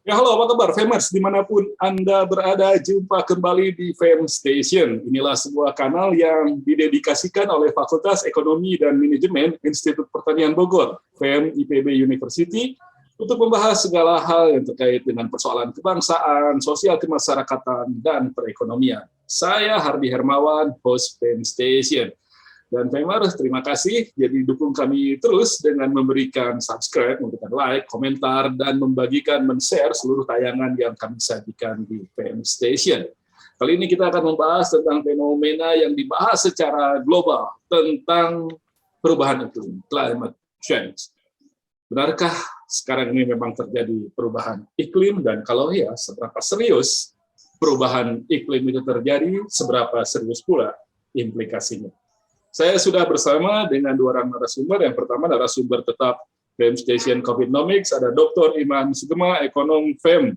Ya, halo, apa kabar, Famers? Dimanapun Anda berada, jumpa kembali di Fam Station. Inilah sebuah kanal yang didedikasikan oleh Fakultas Ekonomi dan Manajemen Institut Pertanian Bogor, Fam IPB University, untuk membahas segala hal yang terkait dengan persoalan kebangsaan, sosial kemasyarakatan, dan perekonomian. Saya Hardi Hermawan, host Fam Station. Dan Famers, terima kasih. Jadi dukung kami terus dengan memberikan subscribe, memberikan like, komentar, dan membagikan, men-share seluruh tayangan yang kami sajikan di PM Station. Kali ini kita akan membahas tentang fenomena yang dibahas secara global tentang perubahan iklim, climate change. Benarkah sekarang ini memang terjadi perubahan iklim, dan kalau ya, seberapa serius perubahan iklim itu terjadi, seberapa serius pula implikasinya? Saya sudah bersama dengan dua orang narasumber. Yang pertama narasumber tetap Fam Station Covidonomics, ada Dr. Iman Sugema, ekonom Fam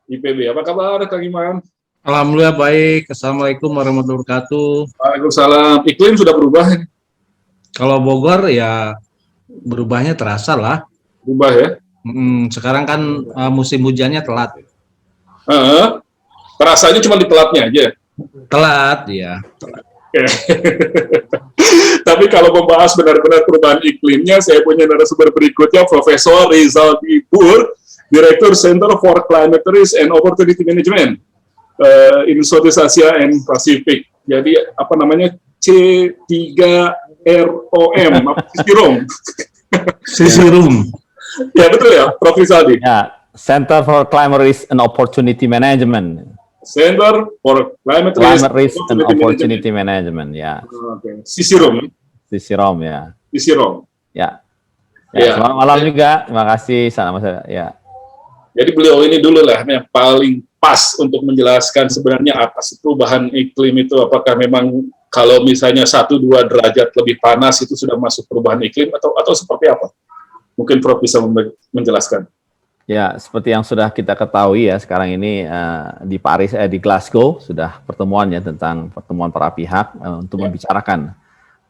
IPB. Apa kabar, Kang Iman? Alhamdulillah baik. Assalamualaikum warahmatullahi wabarakatuh. Waalaikumsalam. Iklim sudah berubah? Kalau Bogor ya berubahnya terasa lah. Berubah ya? Sekarang kan musim hujannya telat. Terasanya cuma di telatnya aja? Telat, ya. Telat. Tapi kalau membahas benar-benar perubahan iklimnya, saya punya narasumber berikutnya, Profesor Rizaldi Bur, Direktur Center for Climate Risk and Opportunity Management in Southeast Asia and Pacific. Jadi apa namanya, C3ROM, Sisirom. Sisirom. Ya betul ya, Prof. Rizaldi. Ya, Center for Climate Risk and Opportunity Management. Center for Climate Risk and Opportunity Management, ya. Okay. Sisirom. Sisirom, ya. Sisirom. Ya. Selamat malam juga. Terima kasih. Sama saya. Ya. Jadi beliau ini dulu lah yang paling pas untuk menjelaskan sebenarnya apa sih perubahan iklim itu. Apakah memang kalau misalnya 1-2 derajat lebih panas itu sudah masuk perubahan iklim atau seperti apa? Mungkin Prof bisa menjelaskan. Ya, seperti yang sudah kita ketahui ya, sekarang ini di Glasgow sudah pertemuannya tentang pertemuan para pihak untuk membicarakan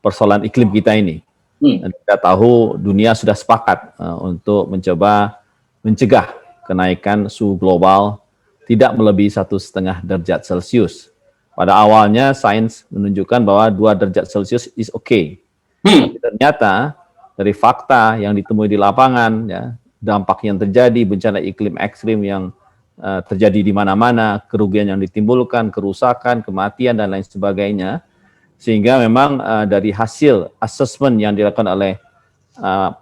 persoalan iklim kita ini. Dan kita tahu dunia sudah sepakat untuk mencoba mencegah kenaikan suhu global tidak melebihi 1,5 derajat Celcius. Pada awalnya sains menunjukkan bahwa 2 derajat Celcius is okay. Tapi ternyata dari fakta yang ditemui di lapangan, ya, dampak yang terjadi, bencana iklim ekstrim yang terjadi di mana-mana, kerugian yang ditimbulkan, kerusakan, kematian, dan lain sebagainya. Sehingga memang dari hasil assessment yang dilakukan oleh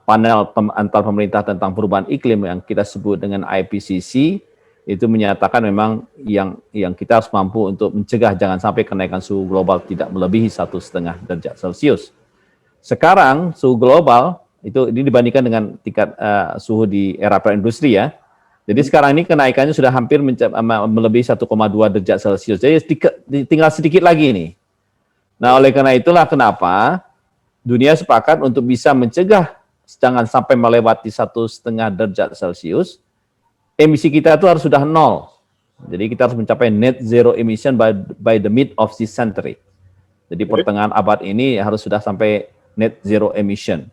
panel antar pemerintah tentang perubahan iklim yang kita sebut dengan IPCC, itu menyatakan memang yang kita harus mampu untuk mencegah jangan sampai kenaikan suhu global tidak melebihi 1,5 derajat Celcius. Sekarang suhu global ini dibandingkan dengan tingkat suhu di era praindustri ya. Jadi sekarang ini kenaikannya sudah hampir melebihi 1,2 derajat Celcius. Jadi tinggal sedikit lagi nih. Nah, oleh karena itulah kenapa dunia sepakat untuk bisa mencegah jangan sampai melewati 1,5 derajat Celcius, emisi kita itu harus sudah 0. Jadi kita harus mencapai net zero emission by the mid of this century. Jadi pertengahan abad ini harus sudah sampai net zero emission.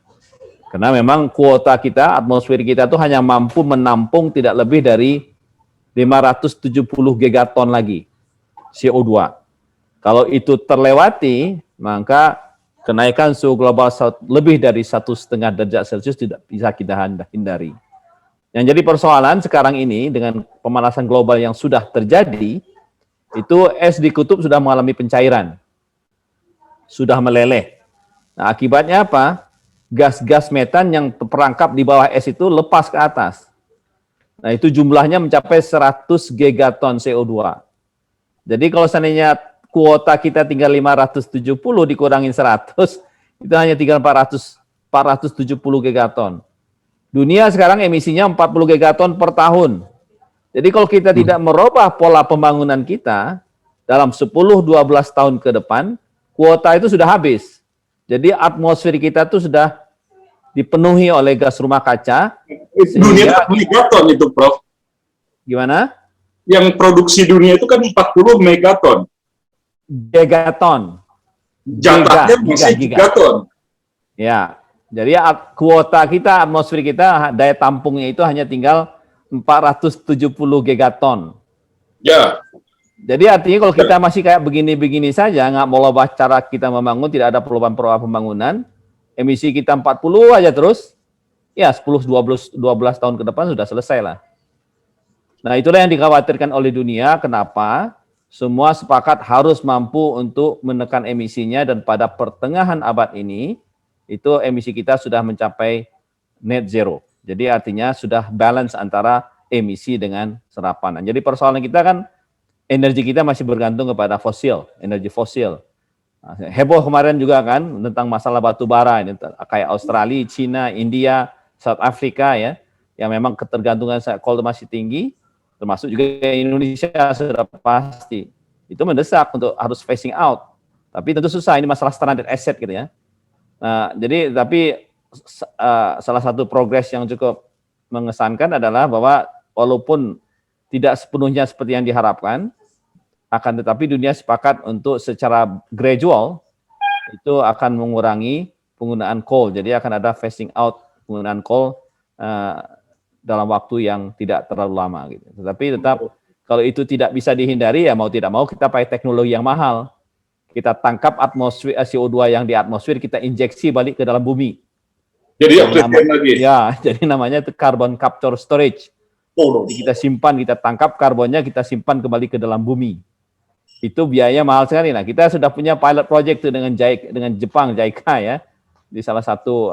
Karena memang kuota kita, atmosfer kita itu hanya mampu menampung tidak lebih dari 570 gigaton lagi CO2. Kalau itu terlewati, maka kenaikan suhu global lebih dari 1,5 derajat Celcius tidak bisa kita hindari. Yang jadi persoalan sekarang ini dengan pemanasan global yang sudah terjadi, itu es di kutub sudah mengalami pencairan. Sudah meleleh. Nah, akibatnya apa? Gas-gas metan yang terperangkap di bawah es itu lepas ke atas. Nah, itu jumlahnya mencapai 100 gigaton CO2. Jadi kalau seandainya kuota kita tinggal 570 dikurangin 100, itu hanya tinggal 470 gigaton. Dunia sekarang emisinya 40 gigaton per tahun. Jadi kalau kita tidak merubah pola pembangunan kita, dalam 10-12 tahun ke depan, kuota itu sudah habis. Jadi atmosfer kita tuh sudah dipenuhi oleh gas rumah kaca. Dunia itu megaton itu, Prof. Gimana? Yang produksi dunia itu kan 40 megaton. Gigaton. Jatahnya masih gigaton. Ya, jadi kuota kita, atmosfer kita, daya tampungnya itu hanya tinggal 470 gigaton. Ya. Jadi artinya kalau kita masih kayak begini-begini saja, nggak mau ubah cara kita membangun, tidak ada perubahan-perubahan pembangunan, emisi kita 40 aja terus, ya 10-12 tahun ke depan sudah selesai lah. Nah itulah yang dikhawatirkan oleh dunia, kenapa semua sepakat harus mampu untuk menekan emisinya dan pada pertengahan abad ini, itu emisi kita sudah mencapai net zero. Jadi artinya sudah balance antara emisi dengan serapan. Jadi persoalan kita kan, energi kita masih bergantung kepada fosil, energi fosil. Heboh kemarin juga kan tentang masalah batu bara ini, kayak Australia, China, India, South Africa ya, yang memang ketergantungan coal masih tinggi, termasuk juga Indonesia sudah pasti. Itu mendesak untuk harus phasing out. Tapi tentu susah, ini masalah stranded asset gitu ya. Nah, jadi tapi salah satu progres yang cukup mengesankan adalah bahwa walaupun tidak sepenuhnya seperti yang diharapkan, akan tetapi dunia sepakat untuk secara gradual itu akan mengurangi penggunaan coal. Jadi akan ada phasing out penggunaan coal dalam waktu yang tidak terlalu lama. Gitu. Tetapi tetap kalau itu tidak bisa dihindari, ya mau tidak mau kita pakai teknologi yang mahal. Kita tangkap atmosfer CO2 yang di atmosfer, kita injeksi balik ke dalam bumi. Jadi oksigen lagi. Ya, jadi namanya itu carbon capture storage. Jadi kita simpan, kita tangkap karbonnya, kita simpan kembali ke dalam bumi. Itu biaya mahal sekali. Nah, kita sudah punya pilot project tuh dengan Jepang, JICA ya, di salah satu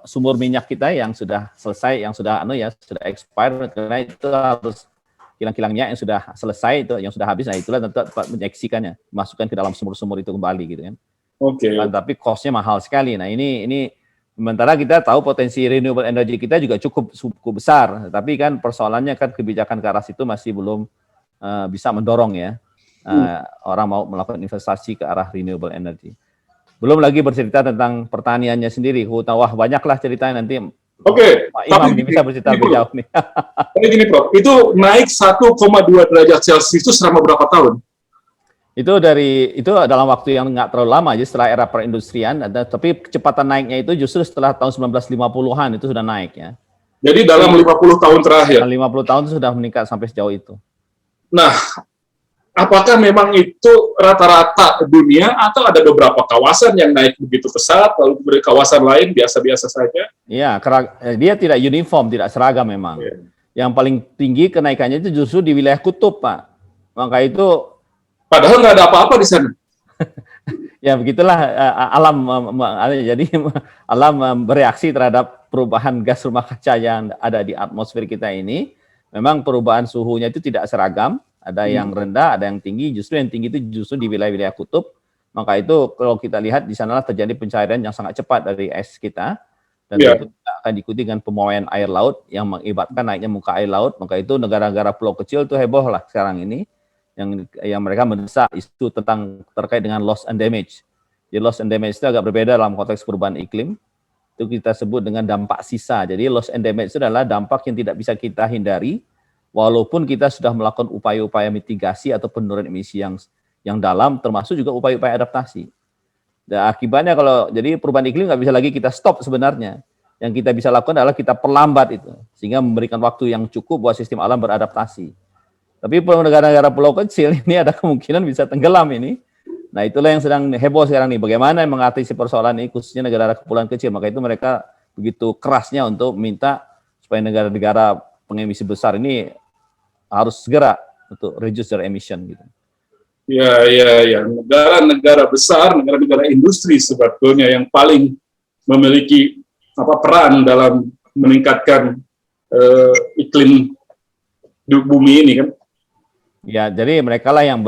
sumur minyak kita yang sudah selesai, yang sudah sudah expired, karena itu harus kilang-kilangnya yang sudah selesai itu, yang sudah habis. Nah, itulah tetap menyeksikannya, masukkan ke dalam sumur-sumur itu kembali gitu kan. Oke. Tapi cost-nya mahal sekali. Nah, ini sementara kita tahu potensi renewable energy kita juga cukup besar, tapi kan persoalannya kan kebijakan ke arah situ masih belum bisa mendorong ya orang mau melakukan investasi ke arah renewable energy. Belum lagi bercerita tentang pertaniannya sendiri. Wah, banyaklah ceritanya nanti. Oke, Pak Imam ini bisa bercerita lebih jauh nih. Tapi gini, Prof, itu naik 1,2 derajat Celcius itu selama berapa tahun? Itu dalam waktu yang nggak terlalu lama aja setelah era perindustrian, tapi kecepatan naiknya itu justru setelah tahun 1950-an itu sudah naik ya. Jadi dalam 50 tahun terakhir. 50 tahun itu sudah meningkat sampai sejauh itu. Nah, apakah memang itu rata-rata dunia atau ada beberapa kawasan yang naik begitu pesat, lalu kawasan lain biasa-biasa saja? Iya, dia tidak uniform, tidak seragam memang. Yeah. Yang paling tinggi kenaikannya itu justru di wilayah kutub, Pak. Maka itu padahal nggak ada apa-apa di sana. Ya begitulah alam, jadi alam bereaksi terhadap perubahan gas rumah kaca yang ada di atmosfer kita ini. Memang perubahan suhunya itu tidak seragam, ada yang rendah, ada yang tinggi. Justru yang tinggi itu justru di wilayah-wilayah kutub. Maka itu kalau kita lihat di sanalah terjadi pencairan yang sangat cepat dari es kita, dan itu akan diikuti dengan pemuaian air laut yang mengakibatkan naiknya muka air laut. Maka itu negara-negara pulau kecil itu heboh lah sekarang ini. Yang mereka mendesak isu terkait dengan loss and damage. Jadi loss and damage itu agak berbeda dalam konteks perubahan iklim. Itu kita sebut dengan dampak sisa. Jadi loss and damage itu adalah dampak yang tidak bisa kita hindari, walaupun kita sudah melakukan upaya-upaya mitigasi atau penurunan emisi yang dalam, termasuk juga upaya-upaya adaptasi. Dan akibatnya jadi perubahan iklim nggak bisa lagi kita stop sebenarnya. Yang kita bisa lakukan adalah kita perlambat itu, sehingga memberikan waktu yang cukup buat sistem alam beradaptasi. Tapi negara-negara pulau kecil ini ada kemungkinan bisa tenggelam ini. Nah itulah yang sedang heboh sekarang nih. Bagaimana mengatasi persoalan ini khususnya negara kepulauan kecil. Maka itu mereka begitu kerasnya untuk minta supaya negara-negara pengemisi besar ini harus segera untuk reduce their emission gitu. Ya. Negara-negara besar, negara-negara industri sebetulnya yang paling memiliki peran dalam meningkatkan iklim bumi ini kan. Ya, jadi mereka lah yang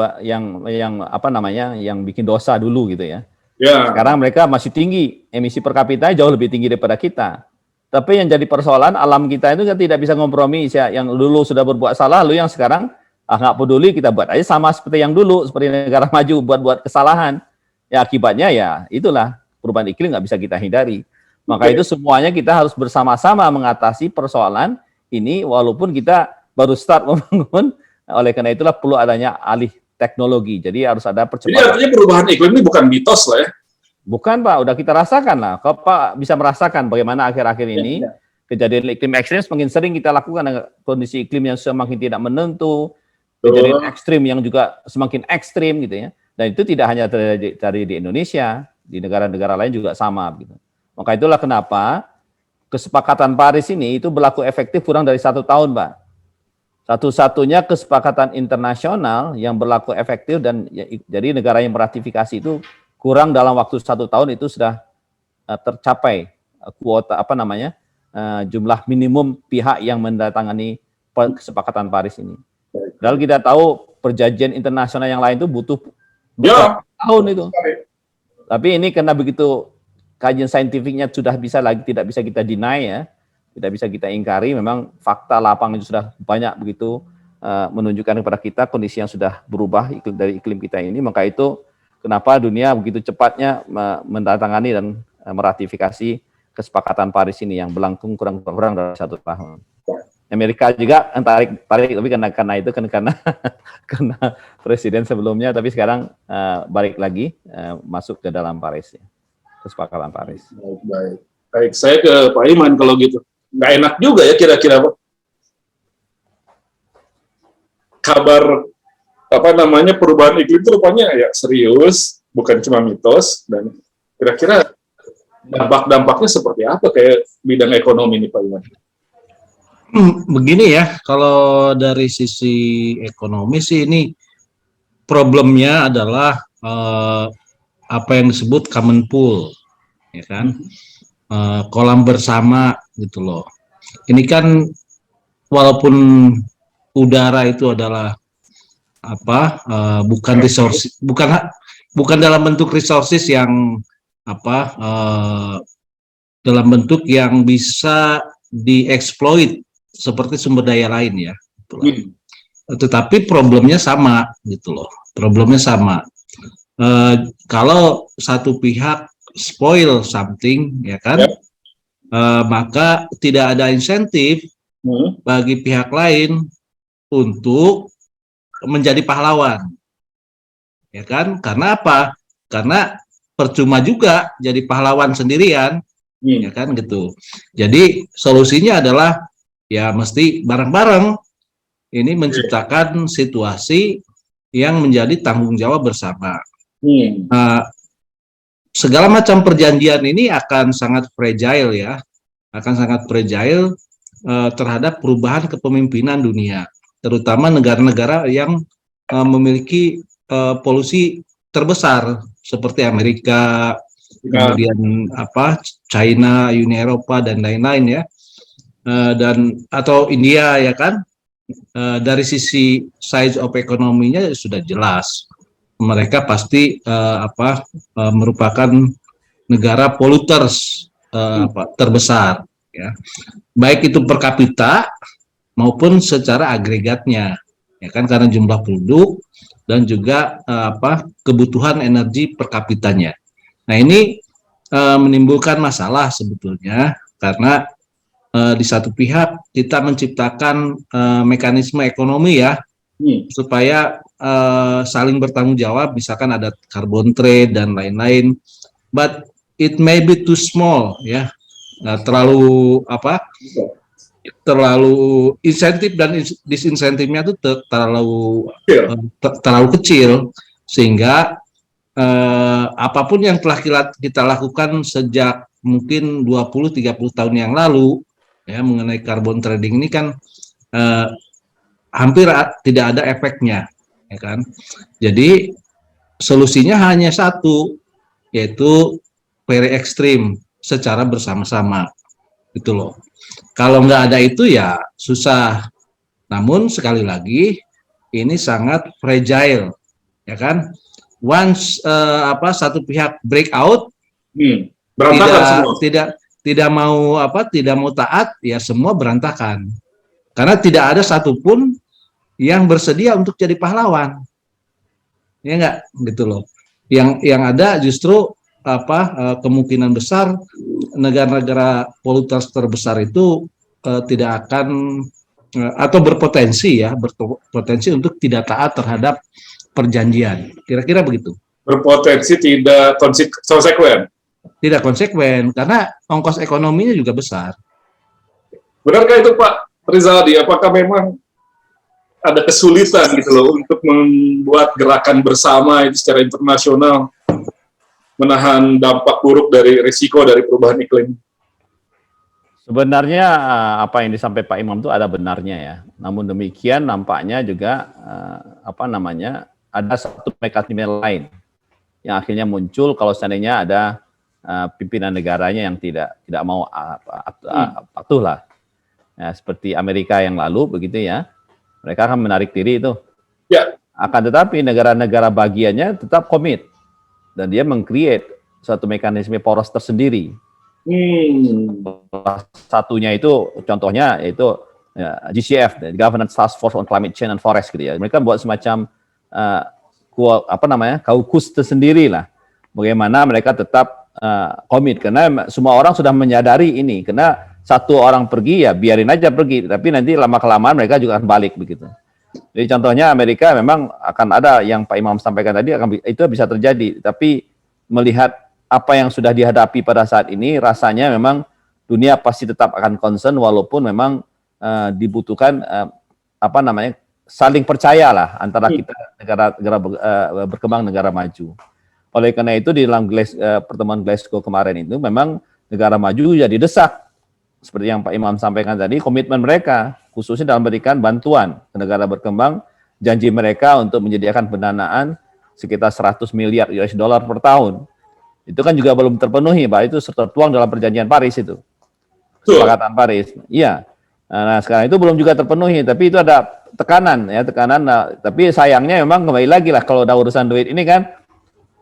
bikin dosa dulu gitu ya. Ya. Sekarang mereka masih tinggi, emisi per kapita jauh lebih tinggi daripada kita. Tapi yang jadi persoalan alam kita itu kan tidak bisa kompromi. Yang dulu sudah berbuat salah, lalu yang sekarang nggak peduli, kita buat aja sama seperti yang dulu, seperti negara maju buat kesalahan. Ya akibatnya ya itulah perubahan iklim nggak bisa kita hindari. Maka itu semuanya kita harus bersama-sama mengatasi persoalan ini, walaupun kita baru start membangun. Oleh karena itulah perlu adanya alih teknologi. Jadi harus ada percepatan. Jadi artinya perubahan iklim ini bukan mitos lah ya? Bukan Pak, udah kita rasakan lah. Kalau Pak bisa merasakan bagaimana akhir-akhir ini kejadian iklim ekstrim semakin sering kita lakukan dengan kondisi iklim yang semakin tidak menentu, kejadian ekstrim yang juga semakin ekstrim gitu ya. Dan itu tidak hanya terjadi di Indonesia, di negara-negara lain juga sama gitu. Maka itulah kenapa kesepakatan Paris ini itu berlaku efektif kurang dari 1 tahun, Pak. Satu-satunya kesepakatan internasional yang berlaku efektif dan jadi negara yang meratifikasi itu kurang dalam waktu 1 tahun itu sudah tercapai kuota jumlah minimum pihak yang mendatangani kesepakatan Paris ini. Padahal kita tahu perjanjian internasional yang lain itu butuh tahun itu. Tapi ini karena begitu kajian saintifiknya sudah tidak bisa kita deny ya, tidak bisa kita ingkari, memang fakta lapang itu sudah banyak begitu menunjukkan kepada kita kondisi yang sudah berubah dari iklim kita ini. Maka itu kenapa dunia begitu cepatnya mendatangani dan meratifikasi kesepakatan Paris ini yang berlangsung kurang dari 1 tahun. Amerika juga tarik tapi karena itu karena presiden sebelumnya, tapi sekarang balik lagi masuk ke dalam Paris ya, kesepakatan Paris. Baik, saya ke Pak Iman kalau gitu. Nggak enak juga ya kira-kira Pak. Kabar perubahan iklim itu rupanya ya serius, bukan cuma mitos, dan kira-kira dampak-dampaknya seperti apa kayak bidang ekonomi ini Pak Iman? Begini ya, kalau dari sisi ekonomi sih ini problemnya adalah apa yang disebut common pool, ya kan, kolam bersama gitu loh. Ini kan walaupun udara itu adalah bukan resources, bukan dalam bentuk resources yang dalam bentuk yang bisa dieksploit seperti sumber daya lain ya. Tetapi problemnya sama gitu loh. Problemnya sama. Kalau satu pihak spoil something ya kan, maka tidak ada insentif bagi pihak lain untuk menjadi pahlawan. Ya kan? Karena apa? Karena percuma juga jadi pahlawan sendirian. Ya kan gitu. Jadi solusinya adalah ya mesti bareng-bareng ini menciptakan situasi yang menjadi tanggung jawab bersama. Segala macam perjanjian ini akan sangat fragile ya, akan sangat fragile terhadap perubahan kepemimpinan dunia, terutama negara-negara yang memiliki polusi terbesar seperti Amerika, kemudian China, Uni Eropa dan lain-lain ya. Dan atau India ya kan, dari sisi size of ekonominya sudah jelas mereka pasti merupakan negara polluters terbesar ya, baik itu per kapita maupun secara agregatnya ya kan, karena jumlah penduduk dan juga kebutuhan energi per kapitanya. Nah ini menimbulkan masalah sebetulnya karena di satu pihak kita menciptakan mekanisme ekonomi ya, supaya saling bertanggung jawab, misalkan ada carbon trade dan lain-lain, but it may be too small ya, terlalu insentif dan disinsentifnya itu terlalu kecil sehingga apapun yang telah kita lakukan sejak mungkin 20-30 tahun yang lalu ya mengenai carbon trading ini kan hampir tidak ada efeknya ya kan. Jadi solusinya hanya satu, yaitu very extreme secara bersama-sama gitu loh. Kalau nggak ada itu ya susah. Namun sekali lagi ini sangat fragile ya kan. Once satu pihak break out, tidak mau taat ya semua berantakan, karena tidak ada satupun yang bersedia untuk jadi pahlawan ya enggak gitu loh. Yang ada justru kemungkinan besar negara-negara poluter terbesar itu tidak akan atau berpotensi untuk tidak taat terhadap perjanjian, kira-kira begitu. Berpotensi tidak konsekuen. Tidak konsekuen karena ongkos ekonominya juga besar. Benarkah itu Pak Rizaldi? Apakah memang ada kesulitan gitu loh untuk membuat gerakan bersama itu secara internasional menahan dampak buruk dari risiko dari perubahan iklim? Sebenarnya apa yang disampaikan Pak Imam itu ada benarnya ya. Namun demikian nampaknya juga apa namanya ada satu mekanisme lain yang akhirnya muncul kalau seandainya ada pimpinan negaranya yang tidak mau patuh lah. Ya, seperti Amerika yang lalu begitu ya. Mereka akan menarik diri itu. Ya. Akan tetapi negara-negara bagiannya tetap komit dan dia meng-create suatu mekanisme poros tersendiri. Satunya itu contohnya yaitu GCF, the Governance Task Force on Climate Change and Forest gitu ya. Mereka buat semacam kaukus tersendiri lah. Bagaimana mereka tetap komit karena semua orang sudah menyadari ini. Karena satu orang pergi ya biarin aja pergi, tapi nanti lama kelamaan mereka juga akan balik begitu. Jadi contohnya Amerika memang akan ada yang Pak Imam sampaikan tadi itu bisa terjadi, tapi melihat apa yang sudah dihadapi pada saat ini, rasanya memang dunia pasti tetap akan concern walaupun memang dibutuhkan saling percayalah antara kita negara berkembang, negara maju. Oleh karena itu di dalam pertemuan Glasgow kemarin itu memang negara maju jadi desak seperti yang Pak Imam sampaikan tadi, komitmen mereka khususnya dalam memberikan bantuan ke negara berkembang, janji mereka untuk menyediakan pendanaan sekitar 100 miliar US dollar per tahun. Itu kan juga belum terpenuhi, Pak. Itu tertuang dalam perjanjian Paris itu. Kesepakatan Paris. Iya. Nah, sekarang itu belum juga terpenuhi, tapi itu ada tekanan ya, Nah, tapi sayangnya memang kembali lagi lah kalau udah urusan duit ini kan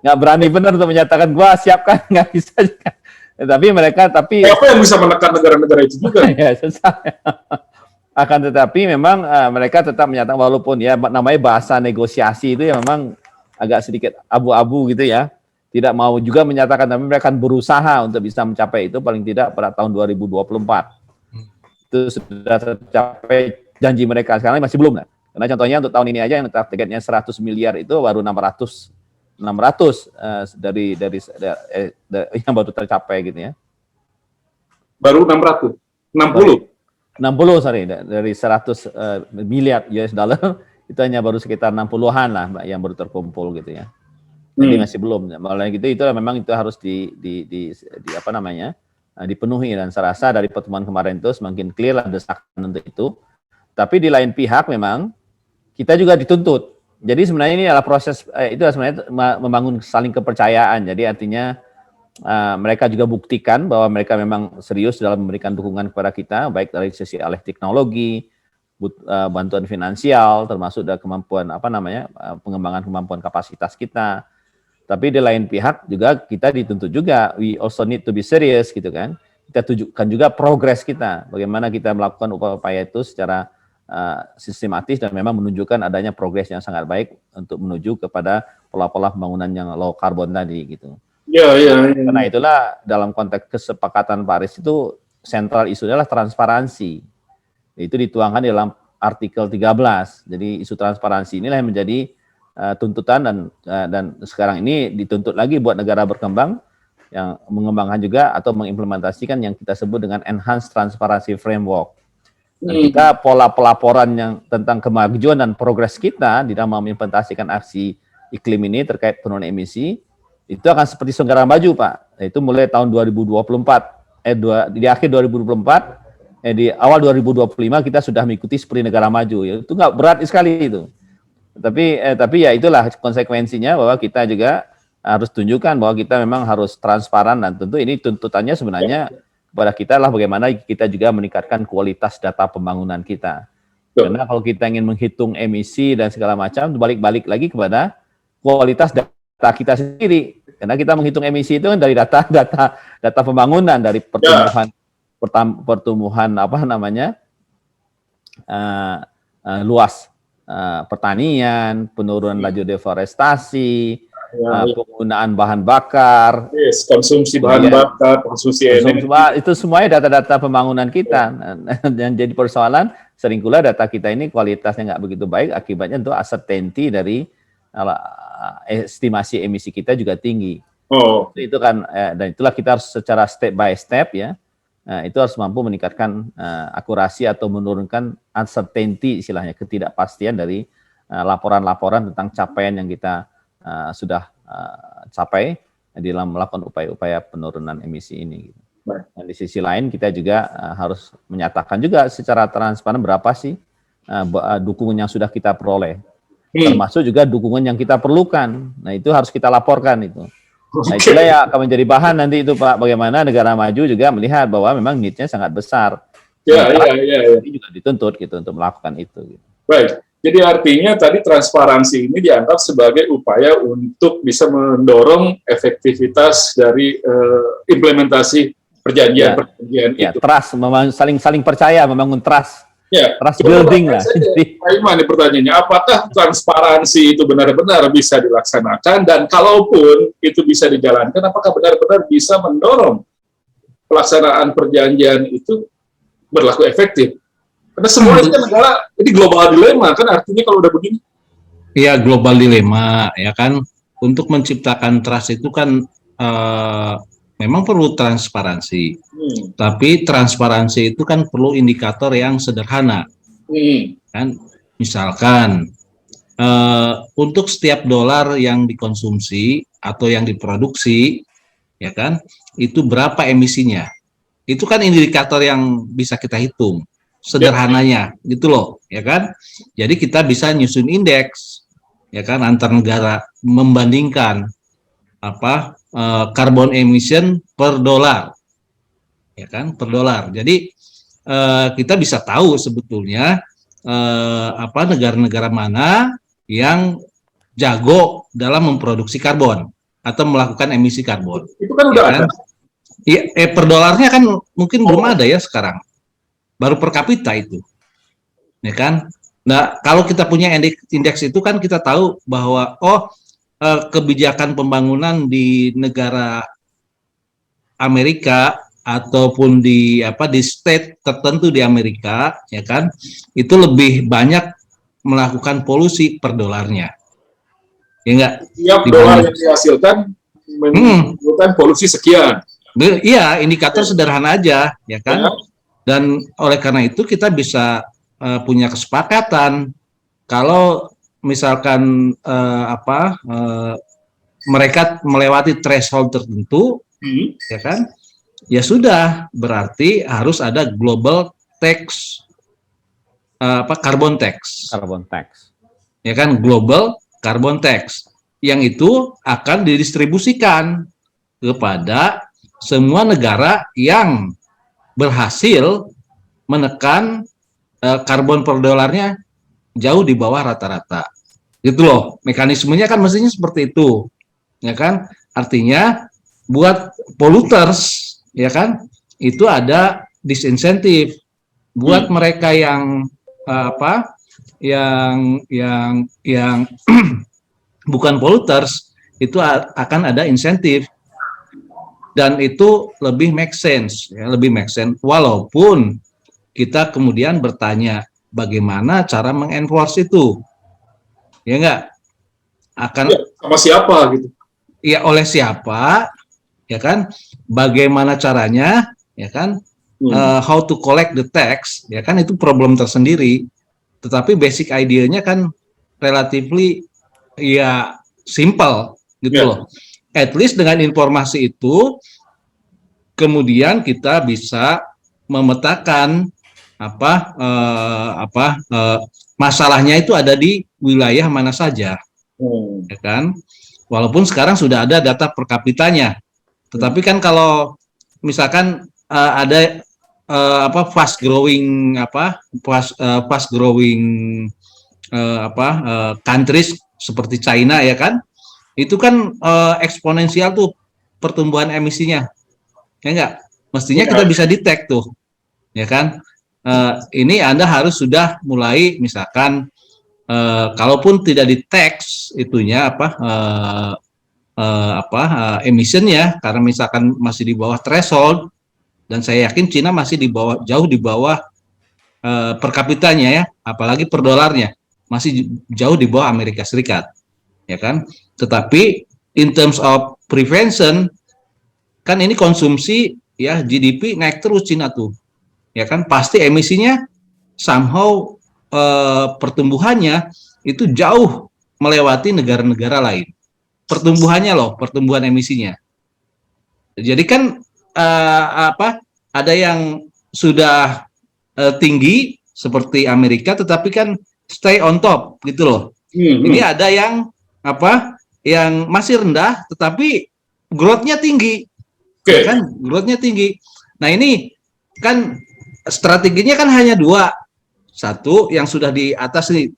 nggak berani benar untuk menyatakan gua siapkan, nggak bisa juga. Tapi mereka apa yang bisa menekan negara-negara itu juga? Ya, akan tetapi memang mereka tetap menyatakan walaupun ya namanya bahasa negosiasi itu ya memang agak sedikit abu-abu gitu ya. Tidak mau juga menyatakan, tapi mereka akan berusaha untuk bisa mencapai itu paling tidak pada tahun 2024. Itu sudah tercapai janji mereka, sekarang masih belum. Karena contohnya untuk tahun ini aja yang targetnya 100 miliar itu baru 600 dari yang baru tercapai gitu ya. Baru 600? 60? 60, sorry, dari 100 miliar US dollar itu hanya baru sekitar 60-an lah Mbak yang baru terkumpul gitu ya. Jadi masih belum. Malah gitu itu memang itu harus dipenuhi dan saya rasa dari pertemuan kemarin itu semakin clear lah desakan untuk itu. Tapi di lain pihak memang kita juga dituntut. Jadi sebenarnya ini adalah proses itu sebenarnya membangun saling kepercayaan. Jadi artinya mereka juga buktikan bahwa mereka memang serius dalam memberikan dukungan kepada kita, baik dari sisi alih teknologi, bantuan finansial, termasuk dari kemampuan pengembangan kemampuan kapasitas kita. Tapi di lain pihak juga kita dituntut juga, we also need to be serious gitu kan. Kita tunjukkan juga progres kita, bagaimana kita melakukan upaya itu secara sistematis dan memang menunjukkan adanya progres yang sangat baik untuk menuju kepada pola-pola pembangunan yang low carbon tadi gitu. Ya. Karena itulah dalam konteks kesepakatan Paris itu sentral isunya adalah transparansi. Itu dituangkan di dalam artikel 13. Jadi isu transparansi inilah yang menjadi tuntutan dan sekarang ini dituntut lagi buat negara berkembang yang mengembangkan juga atau mengimplementasikan yang kita sebut dengan Enhanced Transparency Framework. Dan kita pola pelaporan yang tentang kemajuan dan progres kita di dalam mengimplementasikan aksi iklim ini terkait penurunan emisi itu akan seperti negara maju, Pak. Itu mulai tahun 2024, di akhir 2024, di awal 2025 kita sudah mengikuti seperti negara maju. Ya, itu nggak berat sekali itu. Tapi ya itulah konsekuensinya bahwa kita juga harus tunjukkan bahwa kita memang harus transparan dan tentu ini tuntutannya sebenarnya kepada kita lah bagaimana kita juga meningkatkan kualitas data pembangunan kita. Karena kalau kita ingin menghitung emisi dan segala macam, balik lagi kepada kualitas data kita sendiri. Karena kita menghitung emisi itu kan dari data pembangunan, dari pertumbuhan luas pertanian, penurunan laju deforestasi, penggunaan bahan bakar, konsumsi bahan bakar, konsumsi energi. Itu semuanya data-data pembangunan kita. Dan jadi persoalan seringkali data kita ini kualitasnya nggak begitu baik, akibatnya untuk uncertainty dari estimasi emisi kita juga tinggi. Itu kan dan itulah kita harus secara step by step ya itu harus mampu meningkatkan akurasi atau menurunkan uncertainty, istilahnya ketidakpastian dari laporan-laporan tentang capaian yang kita sudah capai dalam melakukan upaya-upaya penurunan emisi ini. Dan di sisi lain kita juga harus menyatakan juga secara transparan berapa sih dukungan yang sudah kita peroleh, termasuk juga dukungan yang kita perlukan. Nah itu harus kita laporkan itu. Nah itulah yang akan menjadi bahan nanti itu Pak, bagaimana negara maju juga melihat bahwa memang need-nya sangat besar. Ya. Ini juga dituntut gitu untuk melakukan itu. Gitu. Baik. Jadi artinya tadi transparansi ini dianggap sebagai upaya untuk bisa mendorong efektivitas dari implementasi perjanjian itu. Trust, saling percaya, membangun trust. Ya, trust building lah. Pak Iman, pertanyaannya, apakah transparansi itu benar-benar bisa dilaksanakan, dan kalaupun itu bisa dijalankan, apakah benar-benar bisa mendorong pelaksanaan perjanjian itu berlaku efektif? Karena semua itu kan negara, ini global dilema, kan artinya kalau udah begini. Iya, global dilema, ya kan. Untuk menciptakan trust itu kan memang perlu transparansi. Tapi transparansi itu kan perlu indikator yang sederhana. Kan? Misalkan, untuk setiap dolar yang dikonsumsi atau yang diproduksi, ya kan, itu berapa emisinya. Itu kan indikator yang bisa kita hitung. Sederhananya gitu loh, ya kan. Jadi kita bisa nyusun indeks, ya kan, antar negara membandingkan carbon emission per dolar, ya kan, per dolar. Jadi kita bisa tahu sebetulnya negara-negara mana yang jago dalam memproduksi karbon atau melakukan emisi karbon. Itu kan udah ada. Ya, per dolarnya kan mungkin belum ada ya sekarang. Baru per kapita itu, ya kan. Nah, kalau kita punya indeks itu kan kita tahu bahwa kebijakan pembangunan di negara Amerika ataupun di state tertentu di Amerika, ya kan, itu lebih banyak melakukan polusi per dolarnya, ya enggak? Tiap dolar yang dihasilkan menimbulkan polusi sekian. Iya, indikator sederhana aja, ya kan. Dan oleh karena itu kita bisa punya kesepakatan kalau misalkan mereka melewati threshold tertentu, ya kan, ya sudah berarti harus ada global tax, carbon tax, ya kan, global carbon tax yang itu akan didistribusikan kepada semua negara yang berhasil menekan karbon per dolarnya jauh di bawah rata-rata. Gitu loh, mekanismenya kan mestinya seperti itu. Ya kan? Artinya buat polluters, ya kan? Itu ada disinsentif. Buat mereka yang yang bukan polluters itu akan ada insentif. Dan itu lebih make sense, ya, lebih make sense. Walaupun kita kemudian bertanya bagaimana cara mengenforce itu, ya enggak? Akan sama siapa gitu? Ya oleh siapa, ya kan? Bagaimana caranya, ya kan? How to collect the tax, ya kan? Itu problem tersendiri. Tetapi basic idea-nya kan relatively ya simple, gitu loh. At least dengan informasi itu, kemudian kita bisa memetakan masalahnya itu ada di wilayah mana saja, ya kan? Walaupun sekarang sudah ada data per kapitanya, tetapi kan kalau misalkan ada fast growing countries seperti China, ya kan? Itu kan eksponensial tuh pertumbuhan emisinya, ya enggak? Mestinya kita bisa detect tuh, ya kan? Ini Anda harus sudah mulai misalkan kalaupun tidak detect itunya emissionnya karena misalkan masih di bawah threshold, dan saya yakin Cina masih di bawah, jauh di bawah per kapitanya ya, apalagi per dolarnya masih jauh di bawah Amerika Serikat, ya kan? Tetapi in terms of prevention kan ini konsumsi ya GDP naik terus Cina tuh, ya kan pasti emisinya somehow pertumbuhannya itu jauh melewati negara-negara lain. Pertumbuhan emisinya. Jadi kan ada yang sudah tinggi seperti Amerika, tetapi kan stay on top gitu loh. Ini ada yang yang masih rendah, tetapi growth-nya tinggi, kan growth-nya tinggi. Nah ini kan strateginya kan hanya dua, satu yang sudah di atas nih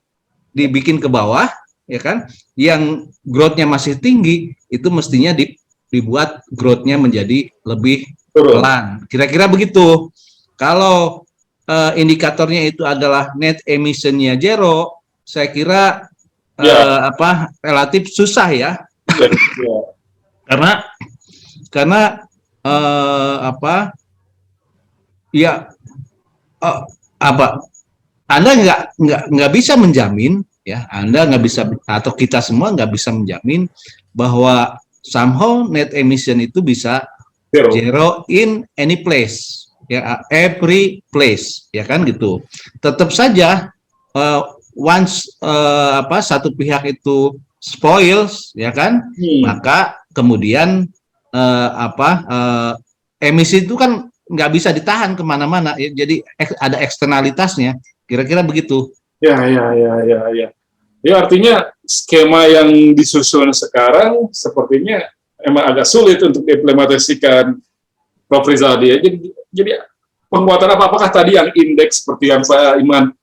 dibikin ke bawah, ya kan, yang growth-nya masih tinggi itu mestinya dibuat growth-nya menjadi lebih pelan. Kira-kira begitu. Kalau indikatornya itu adalah net emission-nya zero, saya kira relatif susah ya. Karena Anda nggak bisa menjamin, ya, Anda nggak bisa, atau kita semua nggak bisa menjamin bahwa somehow net emission itu bisa zero in any place, ya, every place, ya kan gitu. Tetap saja once satu pihak itu spoils, ya kan, maka kemudian emisi itu kan nggak bisa ditahan kemana-mana, ya, jadi ada eksternalitasnya. Kira-kira begitu. Ya, artinya skema yang disusun sekarang sepertinya emang agak sulit untuk diimplementasikan, Prof. Rizaldi. Jadi penguatan apakah tadi yang indeks seperti yang Pak Iman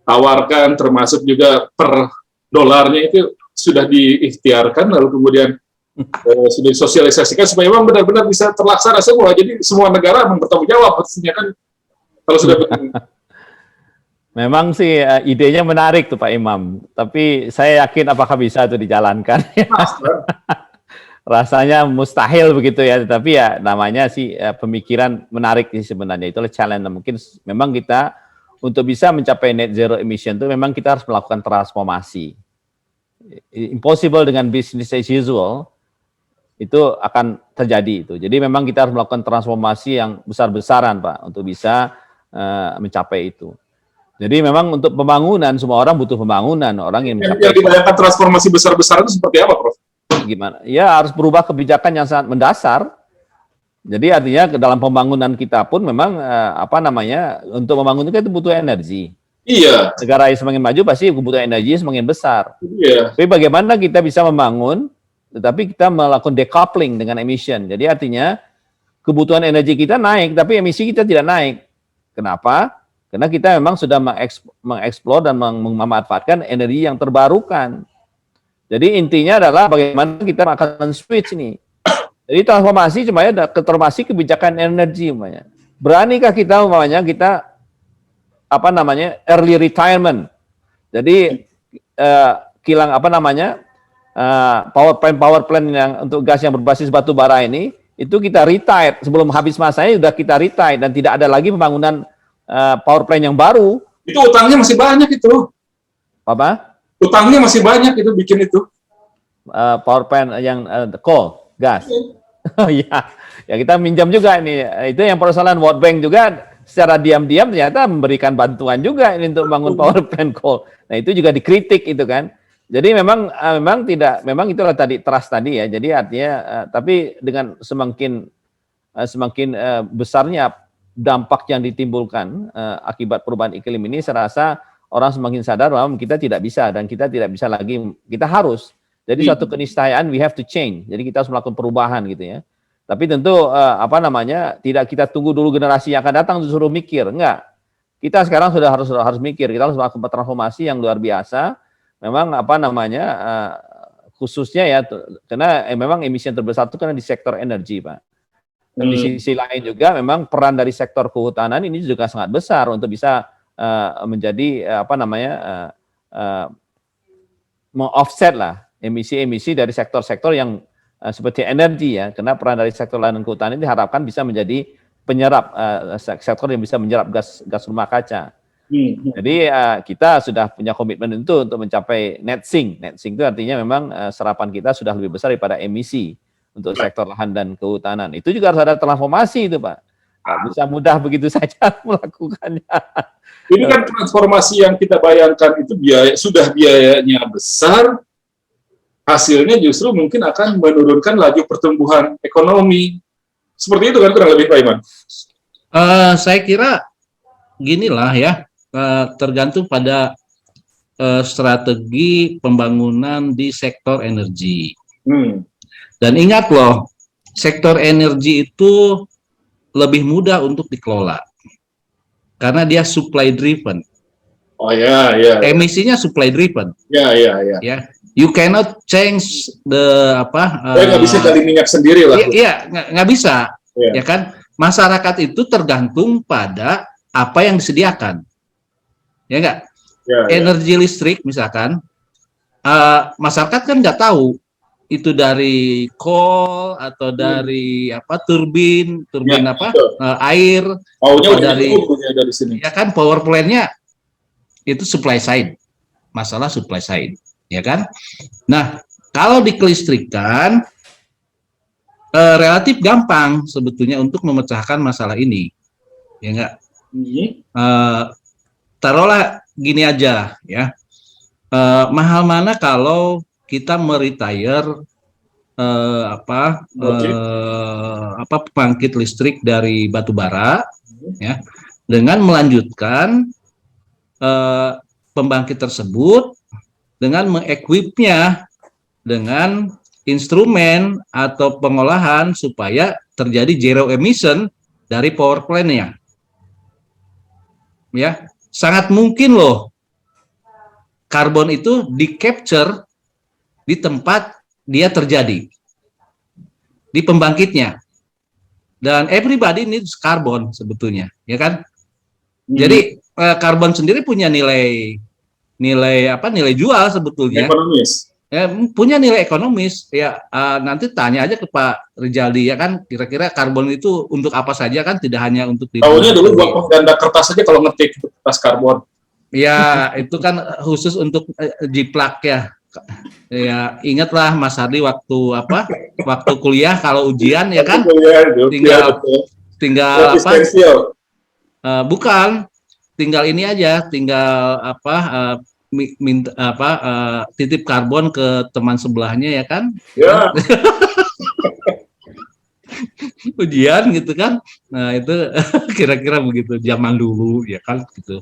tawarkan, termasuk juga per dolarnya itu sudah diikhtiarkan, lalu kemudian sudah disosialisasikan supaya memang benar-benar bisa terlaksana semua. Jadi semua negara bertanggung jawab, pastinya kan kalau sudah begini. Memang sih idenya menarik tuh Pak Imam, tapi saya yakin apakah bisa itu dijalankan. Rasanya mustahil begitu ya, tetapi ya namanya sih pemikiran menarik sih sebenarnya. Itulah challenge. Mungkin memang kita untuk bisa mencapai net zero emission itu memang kita harus melakukan transformasi. Impossible dengan business as usual itu akan terjadi itu. Jadi memang kita harus melakukan transformasi yang besar-besaran Pak untuk bisa mencapai itu. Jadi memang untuk pembangunan, semua orang butuh pembangunan. Orang yang mencapai... Yang dibayangkan transformasi besar-besaran itu seperti apa, Prof? Gimana? Ya harus berubah kebijakan yang sangat mendasar. Jadi artinya dalam pembangunan kita pun memang untuk membangun itu butuh energi. Iya. Negara yang semakin maju pasti butuh energi semakin besar. Iya. Tapi bagaimana kita bisa membangun, tetapi kita melakukan decoupling dengan emission. Jadi artinya kebutuhan energi kita naik, tapi emisi kita tidak naik. Kenapa? Karena kita memang sudah mengeksplor dan memanfaatkan energi yang terbarukan. Jadi intinya adalah bagaimana kita akan switch nih. Jadi transformasi cuma ada transformasi kebijakan energi umpamanya. Beranikah kita umpamanya kita early retirement. Jadi power plant yang untuk gas yang berbasis batu bara ini itu kita retire sebelum habis masanya sudah kita retire dan tidak ada lagi pembangunan power plant yang baru. Itu utangnya masih banyak itu. Apa? Utangnya masih banyak itu bikin itu. Power plant yang coal, gas. Oh iya, ya kita minjam juga ini. Itu yang persoalan World Bank juga secara diam-diam ternyata memberikan bantuan juga ini untuk membangun power plant coal. Nah itu juga dikritik itu kan. Jadi memang itulah tadi trust tadi ya. Jadi artinya tapi dengan semakin besarnya dampak yang ditimbulkan akibat perubahan iklim ini, saya rasa orang semakin sadar bahwa kita tidak bisa dan kita tidak bisa lagi, kita harus. Jadi suatu keniscayaan, we have to change. Jadi kita harus melakukan perubahan gitu ya. Tapi tentu tidak kita tunggu dulu generasi yang akan datang disuruh mikir, enggak. Kita sekarang sudah harus mikir, kita harus melakukan transformasi yang luar biasa. Memang khususnya ya, karena memang emisi yang terbesar itu karena di sektor energi, Pak. Dan di sisi lain juga memang peran dari sektor kehutanan ini juga sangat besar untuk bisa menjadi meng-offset lah emisi-emisi dari sektor-sektor yang seperti energi ya, karena peran dari sektor lain dan kehutanan ini diharapkan bisa menjadi penyerap sektor yang bisa menyerap gas rumah kaca. Jadi kita sudah punya komitmen untuk mencapai net sink. Net sink itu artinya memang serapan kita sudah lebih besar daripada emisi untuk sektor lahan dan kehutanan. Itu juga harus ada transformasi itu, Pak. Nggak bisa mudah begitu saja melakukannya. Ini kan transformasi yang kita bayangkan itu biayanya besar, hasilnya justru mungkin akan menurunkan laju pertumbuhan ekonomi. Seperti itu kan kurang lebih, Pak Iman? Saya kira ginilah ya, tergantung pada strategi pembangunan di sektor energi. Dan ingat loh, sektor energi itu lebih mudah untuk dikelola karena dia supply driven. Oh ya, ya. Emisinya supply driven. Ya. You cannot change the nggak bisa dari minyak sendiri lah. Iya, nggak bisa. Ya kan? Masyarakat itu tergantung pada apa yang disediakan. Ya nggak? Energi listrik misalkan, masyarakat kan nggak tahu itu dari coal atau dari turbin air, atau dari sini. Ya kan, power plant-nya itu supply side, masalah supply side, ya kan. Nah, kalau di kelistrikan relatif gampang sebetulnya untuk memecahkan masalah ini, ya enggak. Taruhlah gini aja ya, mahal mana kalau kita meretire pembangkit listrik dari batu bara, ya, dengan melanjutkan pembangkit tersebut dengan mengequipnya dengan instrumen atau pengolahan supaya terjadi zero emission dari power plant-nya. Ya, sangat mungkin loh karbon itu di-capture di tempat dia terjadi, di pembangkitnya. Dan everybody needs carbon sebetulnya, ya kan? Jadi karbon sendiri punya nilai jual sebetulnya. Ekonomis. Ya, punya nilai ekonomis. Ya, nanti tanya aja ke Pak Rizaldi, ya kan, kira-kira karbon itu untuk apa saja kan, tidak hanya untuk tahunya dulu buat pengganda kertas saja kalau ngetik kertas karbon. Ya, itu kan khusus untuk jiplak ya. Ya, ingatlah Mas Hardi waktu kuliah kalau ujian ya kan, tinggal bukan, tinggal ini aja, tinggal titip karbon ke teman sebelahnya ya kan. Ya. Ujian gitu kan. Nah, itu kira-kira begitu zaman dulu ya kan gitu.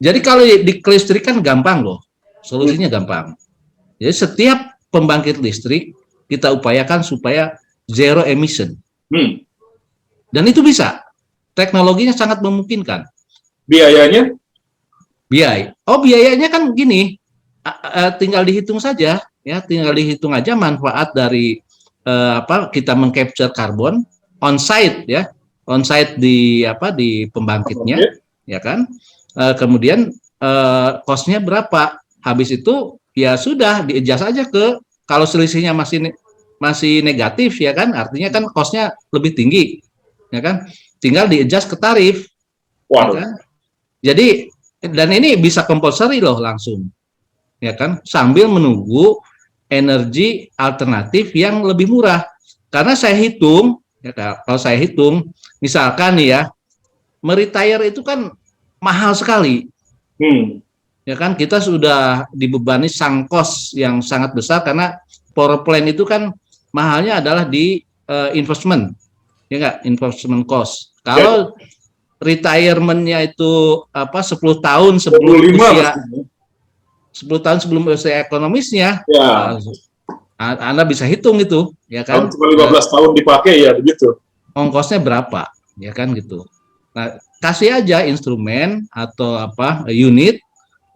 Jadi kalau di listrik kan gampang loh. Solusinya gampang. Jadi setiap pembangkit listrik kita upayakan supaya zero emission. Dan itu bisa. Teknologinya sangat memungkinkan. Biayanya? Biayanya kan gini, tinggal dihitung saja, ya, tinggal dihitung aja manfaat dari kita mengcapture karbon on site ya, on site di pembangkitnya, ya kan. Kemudian cost-nya berapa? Habis itu ya sudah di-adjust aja ke, kalau selisihnya masih negatif ya kan, artinya kan cost-nya lebih tinggi, ya kan. Tinggal di-adjust ke tarif. Ya kan? Jadi, dan ini bisa compulsory loh langsung, ya kan, sambil menunggu energi alternatif yang lebih murah. Karena saya hitung, ya, kalau saya hitung, misalkan nih ya, meretire itu kan mahal sekali, ya kan, kita sudah dibebani sang cost yang sangat besar karena power plant itu kan mahalnya adalah di investment, ya enggak, investment cost. Kalau retirement-nya itu 10 tahun sebelum usia 10 tahun sebelum usia ekonomisnya, ya. Anda bisa hitung itu, ya kan? Cuma 15 tahun dipakai ya begitu. Ongkosnya berapa, ya kan gitu. Nah, kasih aja instrumen atau unit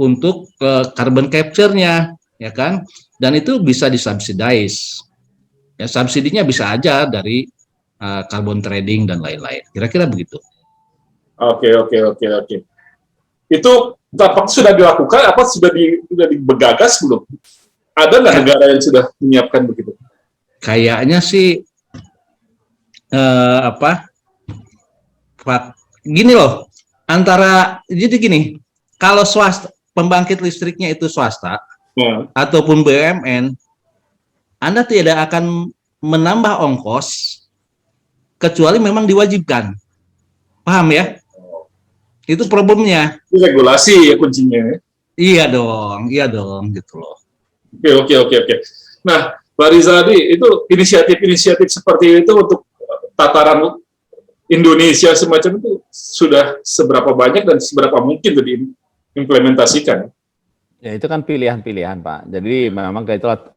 untuk carbon capture-nya, ya kan? Dan itu bisa disubsidize. Ya, subsidinya bisa aja dari carbon trading dan lain-lain. Kira-kira begitu. Oke. Itu apakah sudah dilakukan? Apa sudah digagas belum? Ada nggak negara yang sudah menyiapkan begitu? Kayaknya sih gini loh, jadi gini, kalau swasta, pembangkit listriknya itu swasta ataupun BUMN, Anda tidak akan menambah ongkos kecuali memang diwajibkan. Paham ya? Itu problemnya. Itu regulasi ya kuncinya. Iya dong gitu loh. Oke. Nah, Pak Rizadi, itu inisiatif-inisiatif seperti itu untuk tataran Indonesia semacam itu sudah seberapa banyak dan seberapa mungkin itu diimplementasikan? Ya itu kan pilihan-pilihan Pak. Jadi memang itulah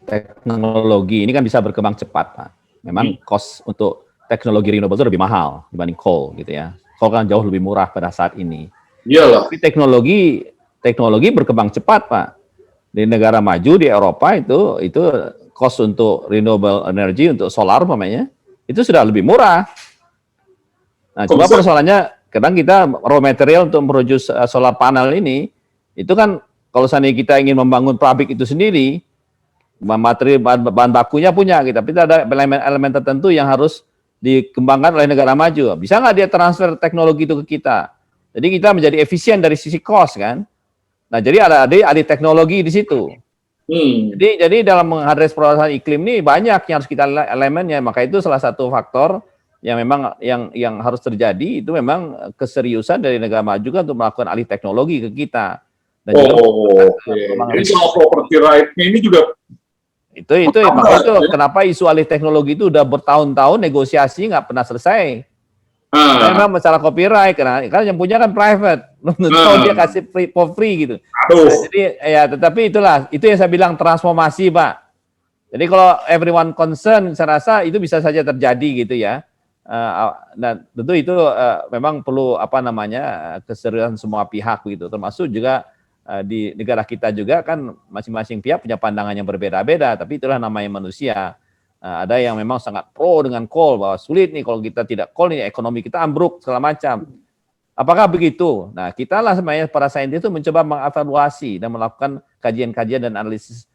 teknologi ini kan bisa berkembang cepat Pak. Memang cost untuk teknologi renewable itu lebih mahal dibanding coal gitu ya. Coal kan jauh lebih murah pada saat ini. Iyalah. Tapi teknologi berkembang cepat Pak. Di negara maju di Eropa itu cost untuk renewable energy untuk solar umpamanya itu sudah lebih murah. Nah, cuma persoalannya kadang kita raw material untuk produce solar panel ini itu kan kalau seandainya kita ingin membangun pabrik itu sendiri, materi bahan bakunya punya kita, tapi ada elemen tertentu yang harus dikembangkan oleh negara maju. Bisa nggak dia transfer teknologi itu ke kita? Jadi kita menjadi efisien dari sisi cost kan. Nah, jadi ada alih teknologi di situ. Jadi dalam menghadapi perubahan iklim ini banyak yang harus kita elemennya. Maka itu salah satu faktor yang memang yang harus terjadi itu memang keseriusan dari negara maju kan untuk melakukan alih teknologi ke kita. Dan Jadi soal property right-nya ini juga itu makanya itu kenapa isu alih teknologi itu udah bertahun-tahun negosiasi nggak pernah selesai. Memang masalah copyright karena yang punya kan private, dia kasih for free gitu. Nah, jadi ya tetapi itu yang saya bilang transformasi Pak. Jadi kalau everyone concern saya rasa itu bisa saja terjadi gitu ya. Nah tentu itu memang perlu keseriusan semua pihak begitu, termasuk juga di negara kita juga kan masing-masing pihak punya pandangan yang berbeda-beda, tapi itulah namanya manusia. Ada yang memang sangat pro dengan coal, bahwa sulit nih kalau kita tidak coal nih ekonomi kita ambruk segala macam. Apakah begitu? Nah, kita lah sebenarnya para saintis itu mencoba mengevaluasi dan melakukan kajian-kajian dan analisis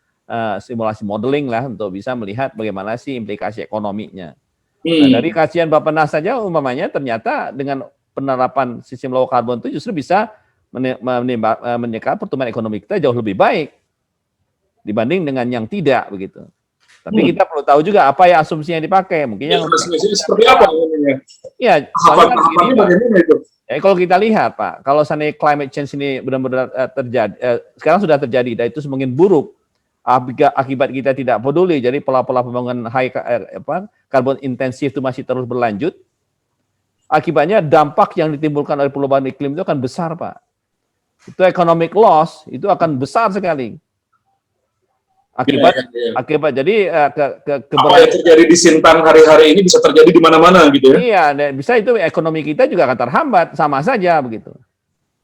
simulasi modeling lah untuk bisa melihat bagaimana sih implikasi ekonominya. Nah, dari kajian Bappenas saja umpamanya ternyata dengan penerapan sistem low carbon itu justru bisa meningkatkan pertumbuhan ekonomi kita jauh lebih baik dibanding dengan yang tidak begitu. Tapi kita perlu tahu juga apa ya asumsi yang dipakai. Mungkin yang seperti apa namanya? Ya, soalnya kan gini, Pak. Kalau kita lihat Pak, kalau seandainya climate change ini benar-benar terjadi, sekarang sudah terjadi dan itu semakin buruk akibat kita tidak peduli. Jadi pola-pola pembangunan karbon intensif itu masih terus berlanjut. Akibatnya dampak yang ditimbulkan oleh perubahan iklim itu akan besar Pak. Itu economic loss itu akan besar sekali. Akibat jadi apa yang terjadi di Sintang hari-hari ini bisa terjadi di mana-mana gitu ya. Iya, bisa itu ekonomi kita juga akan terhambat sama saja begitu.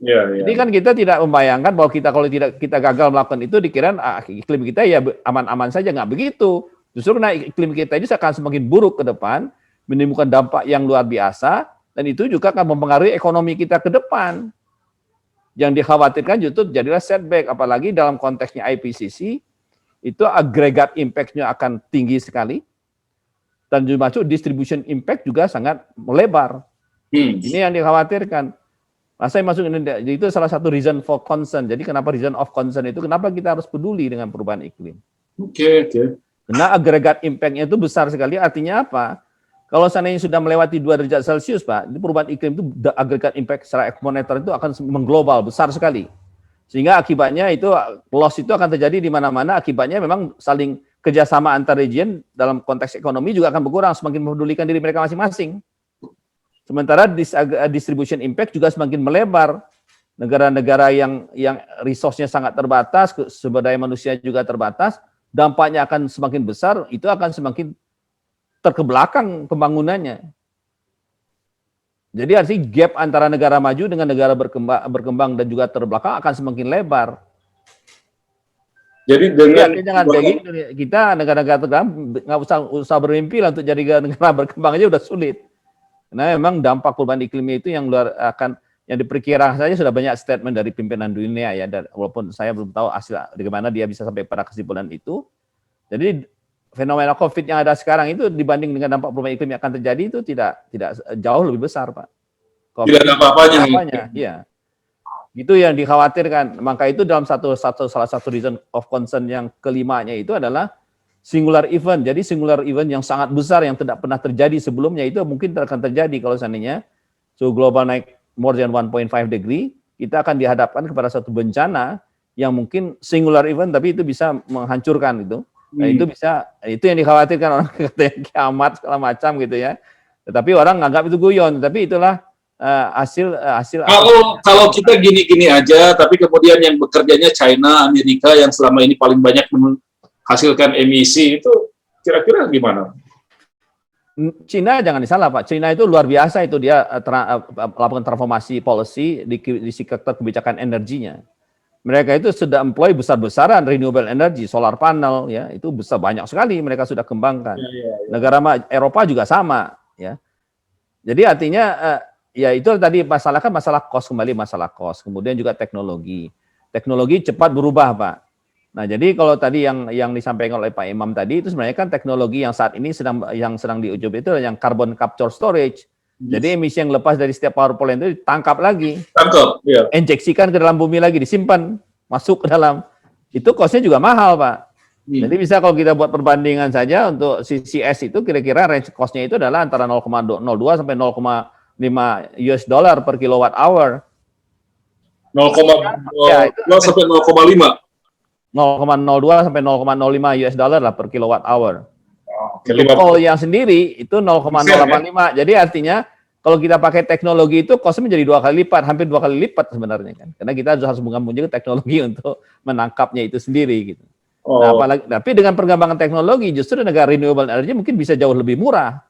Iya. Jadi kan kita tidak membayangkan bahwa kalau tidak kita gagal melakukan itu dikira iklim kita ya aman-aman saja, nggak begitu. Justru karena iklim kita ini akan semakin buruk ke depan, menimbulkan dampak yang luar biasa dan itu juga akan mempengaruhi ekonomi kita ke depan. Yang dikhawatirkan justru jadilah setback, apalagi dalam konteksnya IPCC, itu agregat impact-nya akan tinggi sekali, dan juga distribution impact juga sangat melebar. Ini yang dikhawatirkan. Nah, saya masuk ini, itu salah satu reason for concern. Jadi kenapa reason of concern itu, kenapa kita harus peduli dengan perubahan iklim. Oke. Karena agregat impact-nya itu besar sekali, artinya apa? Kalau seandainya sudah melewati 2 derajat Celcius, Pak, perubahan iklim itu agregat impact secara eksponencial itu akan mengglobal, besar sekali. Sehingga akibatnya itu loss itu akan terjadi di mana-mana, akibatnya memang saling kerjasama antar region dalam konteks ekonomi juga akan berkurang, semakin mempedulikan diri mereka masing-masing. Sementara distribution impact juga semakin melebar. Negara-negara yang resource-nya sangat terbatas, sumber daya manusia juga terbatas, dampaknya akan semakin besar, itu akan semakin terkebelakang pembangunannya. Jadi artinya gap antara negara maju dengan negara berkembang dan juga terbelakang akan semakin lebar. Jadi dengan kita negara-negara terkembang nggak usah bermimpi lah untuk jadi negara berkembang aja udah sulit. Karena memang dampak perubahan iklimnya itu yang yang diperkirakan saja sudah banyak statement dari pimpinan dunia ya. Dan walaupun saya belum tahu hasil bagaimana dia bisa sampai pada kesimpulan itu. Jadi fenomena COVID yang ada sekarang itu dibanding dengan dampak perubahan iklim yang akan terjadi itu tidak jauh lebih besar, Pak. COVID tidak ada apa-apanya. Iya. Itu yang dikhawatirkan. Maka itu dalam salah satu reason of concern yang kelimanya itu adalah singular event. Jadi singular event yang sangat besar yang tidak pernah terjadi sebelumnya itu mungkin akan terjadi kalau seandainya suhu global naik more than 1.5 degree, kita akan dihadapkan kepada satu bencana yang mungkin singular event tapi itu bisa menghancurkan itu. Nah, itu yang dikhawatirkan orang katanya kiamat segala macam gitu ya. Tetapi orang nganggap itu guyon, tapi itulah hasil kalau kita gini-gini aja, tapi kemudian yang bekerjanya China, Amerika yang selama ini paling banyak menghasilkan emisi itu kira-kira gimana? Cina jangan disalah Pak, Cina itu luar biasa itu dia melakukan transformasi policy di sektor kebijakan energinya. Mereka itu sudah employ besar-besaran renewable energy, solar panel ya, itu besar banyak sekali mereka sudah kembangkan. Negara Eropa juga sama ya. Jadi artinya ya itu tadi masalah cost, kembali masalah cost, kemudian juga teknologi. Teknologi cepat berubah, Pak. Nah, jadi kalau tadi yang disampaikan oleh Pak Imam tadi itu sebenarnya kan teknologi yang saat ini sedang diuji itu yang carbon capture storage. Jadi emisi yang lepas dari setiap power plant itu ditangkap lagi. Ya. Injeksikan ke dalam bumi lagi, disimpan, masuk ke dalam. Itu cost-nya juga mahal, Pak. Jadi bisa kalau kita buat perbandingan saja untuk CCS itu kira-kira range cost-nya itu adalah antara 0,02 sampai 0,5 US dollar per kilowatt hour. 0,02 sampai 0,5. 0,02 sampai 0,05 US dollar lah per kilowatt hour. Coal yang sendiri itu 0,085. Jadi artinya kalau kita pakai teknologi itu cost-nya menjadi 2 kali lipat, hampir 2 kali lipat sebenarnya kan. Karena kita harus menggabungkan juga teknologi untuk menangkapnya itu sendiri gitu. Nah, apalagi tapi dengan perkembangan teknologi justru negara renewable energy mungkin bisa jauh lebih murah.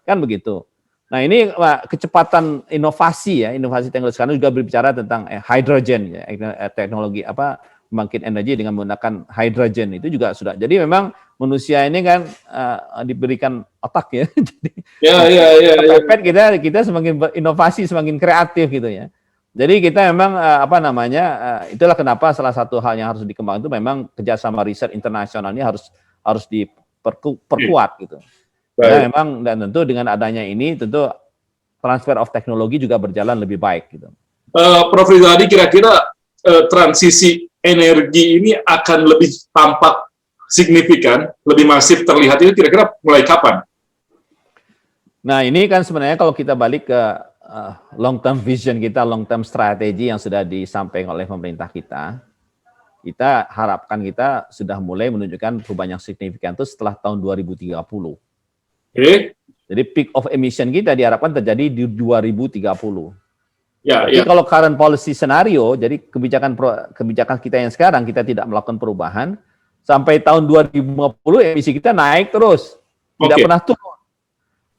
Kan begitu. Nah, ini kecepatan inovasi ya, inovasi teknologi sekarang juga berbicara tentang hydrogen ya, teknologi pembangkit energi dengan menggunakan hydrogen itu juga sudah. Jadi memang manusia ini kan diberikan otak ya. Jadi kita semakin berinovasi, semakin kreatif gitu ya. Jadi kita memang itulah kenapa salah satu hal yang harus dikembangkan itu memang kerjasama riset internasional ini harus diperkuat gitu. Karena memang dan tentu dengan adanya ini tentu transfer of teknologi juga berjalan lebih baik gitu. Prof Rizadi, kira-kira transisi energi ini akan lebih tampak signifikan, lebih masif terlihat itu kira-kira mulai kapan? Nah, ini kan sebenarnya kalau kita balik ke long term vision kita, long term strategi yang sudah disampaikan oleh pemerintah kita harapkan kita sudah mulai menunjukkan perubahan yang signifikan itu setelah tahun 2030. Jadi peak of emission kita diharapkan terjadi di 2030. Jadi kalau current policy scenario, jadi kebijakan kita yang sekarang kita tidak melakukan perubahan, sampai tahun 2050 emisi kita naik terus, tidak pernah turun.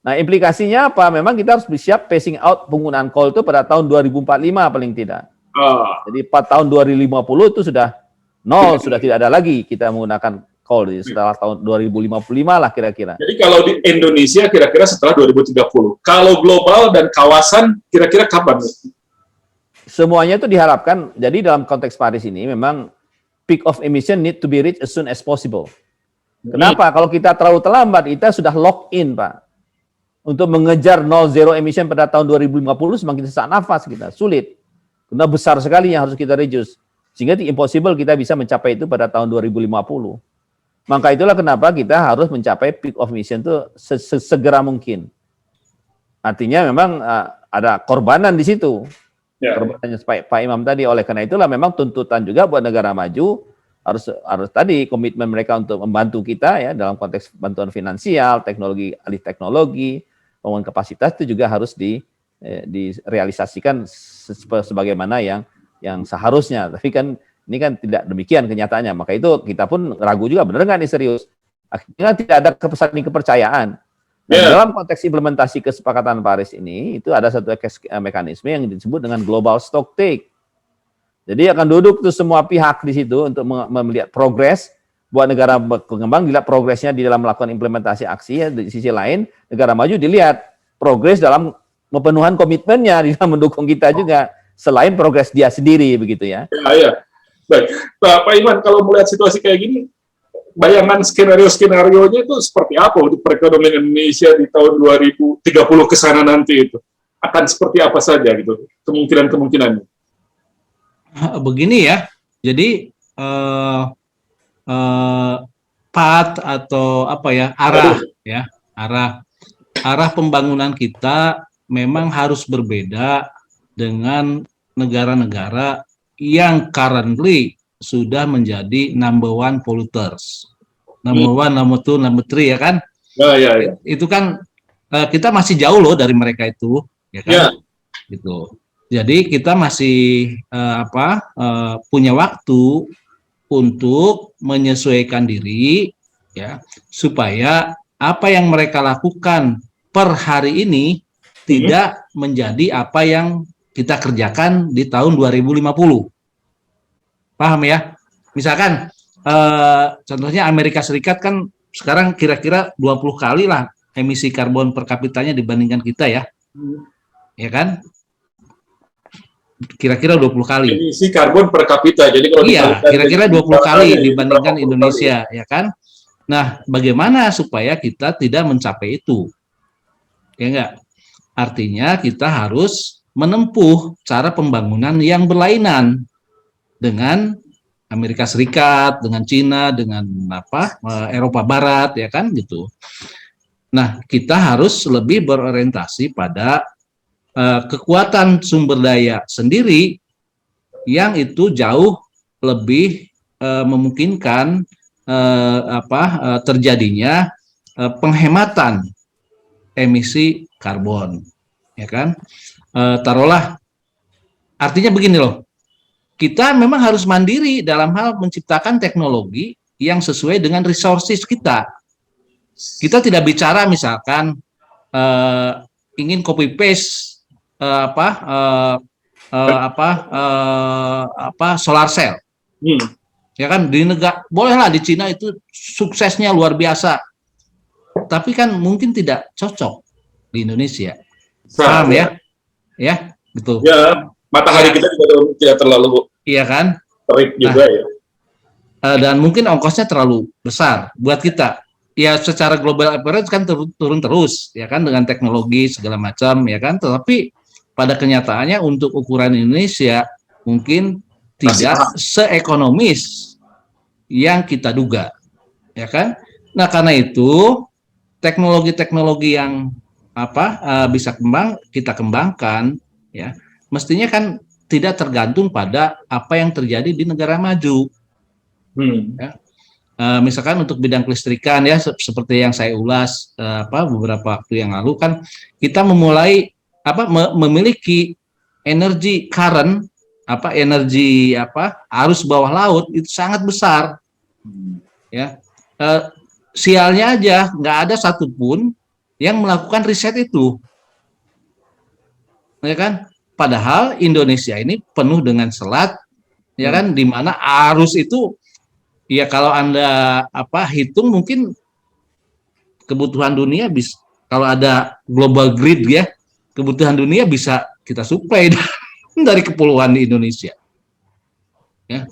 Nah, implikasinya apa? Memang kita harus bersiap phasing out penggunaan coal itu pada tahun 2045 paling tidak. Jadi 4 tahun 2050 itu sudah nol, sudah tidak ada lagi kita menggunakan coal setelah tahun 2055 lah kira-kira. Jadi kalau di Indonesia kira-kira setelah 2030. Kalau global dan kawasan kira-kira kapan? Semuanya itu diharapkan, jadi dalam konteks Paris ini memang peak of emission need to be reached as soon as possible. Kenapa? Kalau kita terlalu terlambat, kita sudah lock in, Pak. Untuk mengejar zero emission pada tahun 2050 semakin sesak nafas kita, sulit. Karena besar sekali yang harus kita reduce. Sehingga impossible kita bisa mencapai itu pada tahun 2050. Maka itulah kenapa kita harus mencapai peak of emission itu sesegera mungkin. Artinya memang ada korbanan di situ. Korbanannya Pak Imam tadi. Oleh karena itulah memang tuntutan juga buat negara maju harus tadi komitmen mereka untuk membantu kita ya dalam konteks bantuan finansial, teknologi, alih teknologi, pembangunan kapasitas itu juga harus direalisasikan sebagaimana yang seharusnya. Tapi kan ini kan tidak demikian kenyataannya. Maka itu kita pun ragu juga benar nggak nih serius. Akhirnya tidak ada kepercayaan. Nah, dalam konteks implementasi kesepakatan Paris ini itu ada satu mekanisme yang disebut dengan global stocktake. Jadi akan duduk tuh semua pihak di situ untuk melihat progres buat negara pengembang, dilihat progresnya di dalam melakukan implementasi aksi ya. Di sisi lain negara maju dilihat progres dalam pemenuhan komitmennya di dalam mendukung kita juga selain progres dia sendiri begitu ya. Baik, Pak Iman, kalau melihat situasi kayak gini, bayangan skenario-skenarionya itu seperti apa untuk perekonomian Indonesia di tahun 2030 ke sana nanti itu? Akan seperti apa saja gitu kemungkinan-kemungkinannya? Begini ya, jadi path atau apa ya, arah ya, arah pembangunan kita memang harus berbeda dengan negara-negara yang currently sudah menjadi number one polluters, number one, number two, number three, ya kan? Ya. Itu kan kita masih jauh loh dari mereka itu, ya kan? Ya. Gitu. Jadi kita masih punya waktu untuk menyesuaikan diri, ya, supaya apa yang mereka lakukan per hari ini tidak menjadi apa yang kita kerjakan di tahun 2050. Paham ya? Misalkan contohnya Amerika Serikat kan sekarang kira-kira 20 kali lah emisi karbon per kapitanya dibandingkan kita ya. Ya kan? Kira-kira 20 kali. Emisi karbon per kapita. Jadi kalau kira-kira 20 kali dibandingkan Indonesia, ya kan? Nah, bagaimana supaya kita tidak mencapai itu? Ya enggak? Artinya kita harus menempuh cara pembangunan yang berlainan dengan Amerika Serikat, dengan Cina, dengan Eropa Barat, ya kan gitu. Nah, kita harus lebih berorientasi pada kekuatan sumber daya sendiri yang itu jauh lebih memungkinkan terjadinya penghematan emisi karbon, ya kan? Taruhlah, artinya begini loh, kita memang harus mandiri dalam hal menciptakan teknologi yang sesuai dengan resources kita. Kita tidak bicara misalkan ingin copy paste solar cell, ya kan, di negara bolehlah, di Cina itu suksesnya luar biasa, tapi kan mungkin tidak cocok di Indonesia. Paham ya? Ya, betul. Ya, matahari kita juga tidak terlalu, iya kan, terik juga ya. Dan mungkin ongkosnya terlalu besar buat kita. Ya, secara global average kan turun terus, ya kan, dengan teknologi segala macam, ya kan. Tetapi pada kenyataannya untuk ukuran Indonesia mungkin tidak seekonomis yang kita duga, ya kan. Nah, karena itu teknologi-teknologi yang bisa kita kembangkan, ya, mestinya kan tidak tergantung pada apa yang terjadi di negara maju. Ya. Misalkan untuk bidang kelistrikan, ya, seperti yang saya ulas beberapa waktu yang lalu, kan kita memulai memiliki energi current, energi arus bawah laut itu sangat besar, ya. Sialnya aja nggak ada satupun yang melakukan riset itu, ya kan. Padahal Indonesia ini penuh dengan selat, ya kan, di mana arus itu, ya, kalau Anda hitung mungkin kebutuhan dunia bisa, kalau ada global grid, ya, kebutuhan dunia bisa kita suplai dari kepulauan di Indonesia. Ya,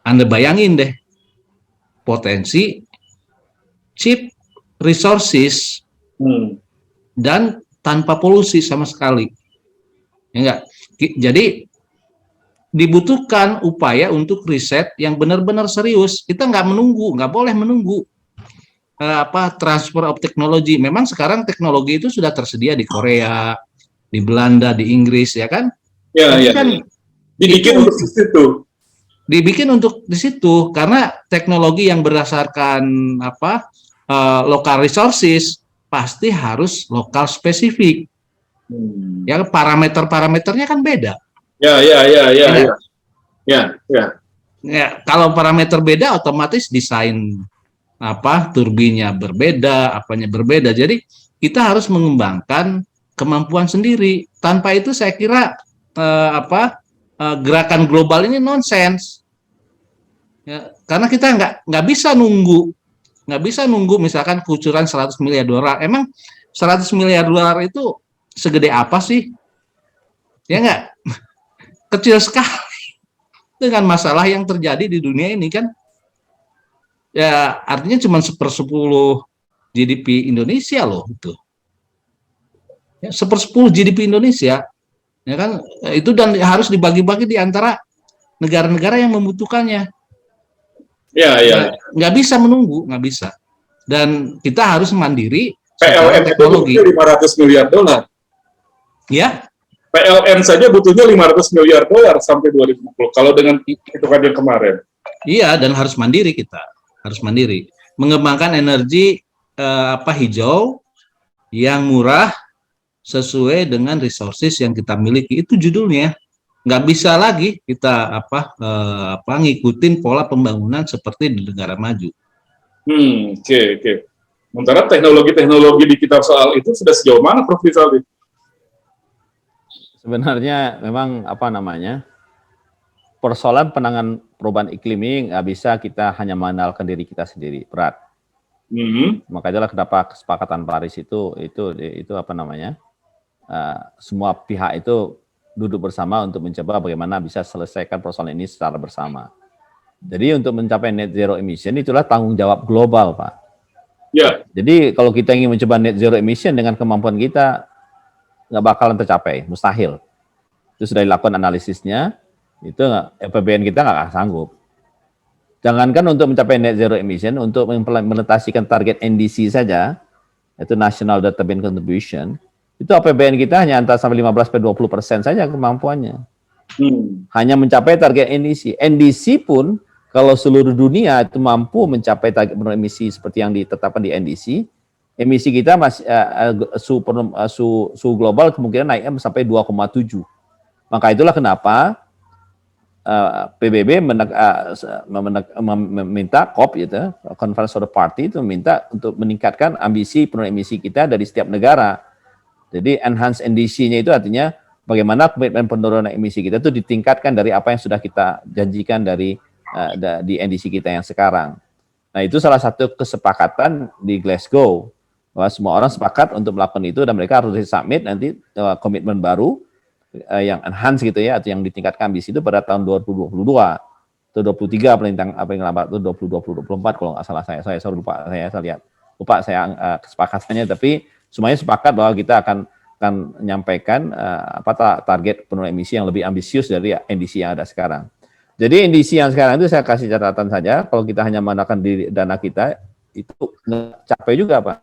Anda bayangin deh potensi cheap resources dan tanpa polusi sama sekali. Ya enggak? Jadi dibutuhkan upaya untuk riset yang benar-benar serius. Kita nggak boleh menunggu transfer of technology. Memang sekarang teknologi itu sudah tersedia di Korea, di Belanda, di Inggris, ya kan? Ya. Kan dibikin untuk di situ. Dibikin untuk di situ karena teknologi yang berdasarkan local resources pasti harus lokal spesifik. Ya, parameternya kan beda. Ya, kalau parameter beda, otomatis desain turbinnya berbeda, apanya berbeda. Jadi kita harus mengembangkan kemampuan sendiri. Tanpa itu saya kira gerakan global ini nonsens. Ya, karena kita nggak bisa nunggu misalkan kucuran 100 miliar dolar. Emang 100 miliar dolar itu segede apa sih? Ya nggak? Kecil sekali dengan masalah yang terjadi di dunia ini, kan. Ya, artinya cuma 1/10 GDP Indonesia loh itu. Ya, 1/10 GDP Indonesia, ya kan, itu, dan harus dibagi-bagi di antara negara-negara yang membutuhkannya. Ya, ya. Nggak bisa menunggu, nggak bisa. Dan kita harus mandiri PLN secara itu teknologi. butuhnya $500 miliar. Ya, PLN saja butuhnya $500 miliar sampai 2020. Kalau dengan hitungan yang kemarin. iya, dan harus mandiri kita, harus mandiri. Mengembangkan energi hijau yang murah sesuai dengan resources yang kita miliki, itu judulnya. Nggak bisa lagi kita ngikutin pola pembangunan seperti di negara maju. Oke. Sementara teknologi-teknologi di kita soal itu sudah sejauh mana, Prof. Rizaldi? Sebenarnya memang persoalan penanganan perubahan iklim ini nggak bisa kita hanya mengandalkan diri kita sendiri, berat. Maka itulah kenapa kesepakatan Paris itu semua pihak itu duduk bersama untuk mencoba bagaimana bisa selesaikan persoalan ini secara bersama. Jadi untuk mencapai net zero emission itulah tanggung jawab global, Pak. Ya. Jadi kalau kita ingin mencoba net zero emission dengan kemampuan kita, nggak bakalan tercapai, mustahil. Itu sudah dilakukan analisisnya, itu APBN kita nggak akan sanggup. Jangankan untuk mencapai net zero emission, untuk mengimplementasikan target NDC saja, yaitu National Determined Contribution, itu APBN kita hanya antara sampai 15-20% saja kemampuannya. Hanya mencapai target NDC. NDC pun kalau seluruh dunia itu mampu mencapai target penurunan emisi seperti yang ditetapkan di NDC, emisi kita masih suhu global kemungkinan naiknya sampai 2,7. Maka itulah kenapa PBB meminta COP gitu, Conference of the Party itu meminta untuk meningkatkan ambisi penurunan emisi kita dari setiap negara. Jadi enhance NDC-nya itu artinya bagaimana komitmen penurunan emisi kita itu ditingkatkan dari apa yang sudah kita janjikan dari di NDC kita yang sekarang. Nah, itu salah satu kesepakatan di Glasgow bahwa semua orang sepakat untuk melakukan itu dan mereka harus submit nanti komitmen baru yang enhance gitu ya, atau yang ditingkatkan ambisi itu pada tahun 2022 atau 23 paling lambat itu 2024 kalau nggak salah saya lupa kesepakatannya, tapi semuanya sepakat bahwa kita akan menyampaikan target penurunan emisi yang lebih ambisius dari NDC yang ada sekarang. Jadi NDC yang sekarang itu saya kasih catatan saja, kalau kita hanya mengandalkan dana kita itu nggak capai juga, Pak.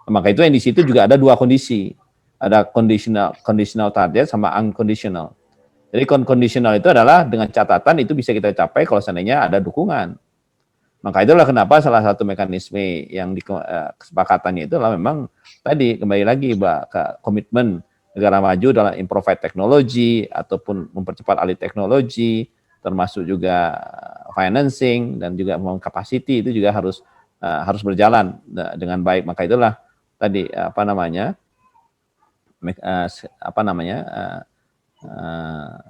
Maka itu NDC itu juga ada dua kondisi. Ada conditional target sama unconditional. Jadi conditional itu adalah dengan catatan itu bisa kita capai kalau seandainya ada dukungan. Maka itulah kenapa salah satu mekanisme yang di kesepakatannya itu adalah memang tadi kembali lagi ke komitmen negara maju dalam improve teknologi ataupun mempercepat alih teknologi, termasuk juga financing dan juga capacity itu juga harus berjalan dengan baik. Maka itulah tadi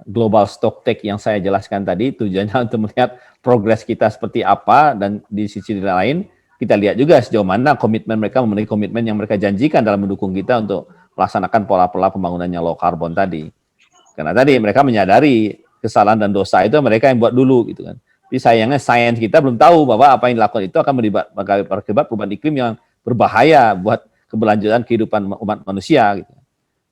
global stocktake yang saya jelaskan tadi tujuannya untuk melihat progres kita seperti apa, dan di sisi lain kita lihat juga sejauh mana komitmen mereka memenuhi komitmen yang mereka janjikan dalam mendukung kita untuk melaksanakan pola-pola pembangunannya low carbon tadi. Karena tadi mereka menyadari kesalahan dan dosa itu mereka yang buat dulu gitu kan. Tapi sayangnya sains kita belum tahu bahwa apa yang dilakukan itu akan berakibat perubahan iklim yang berbahaya buat keberlanjutan kehidupan umat manusia gitu.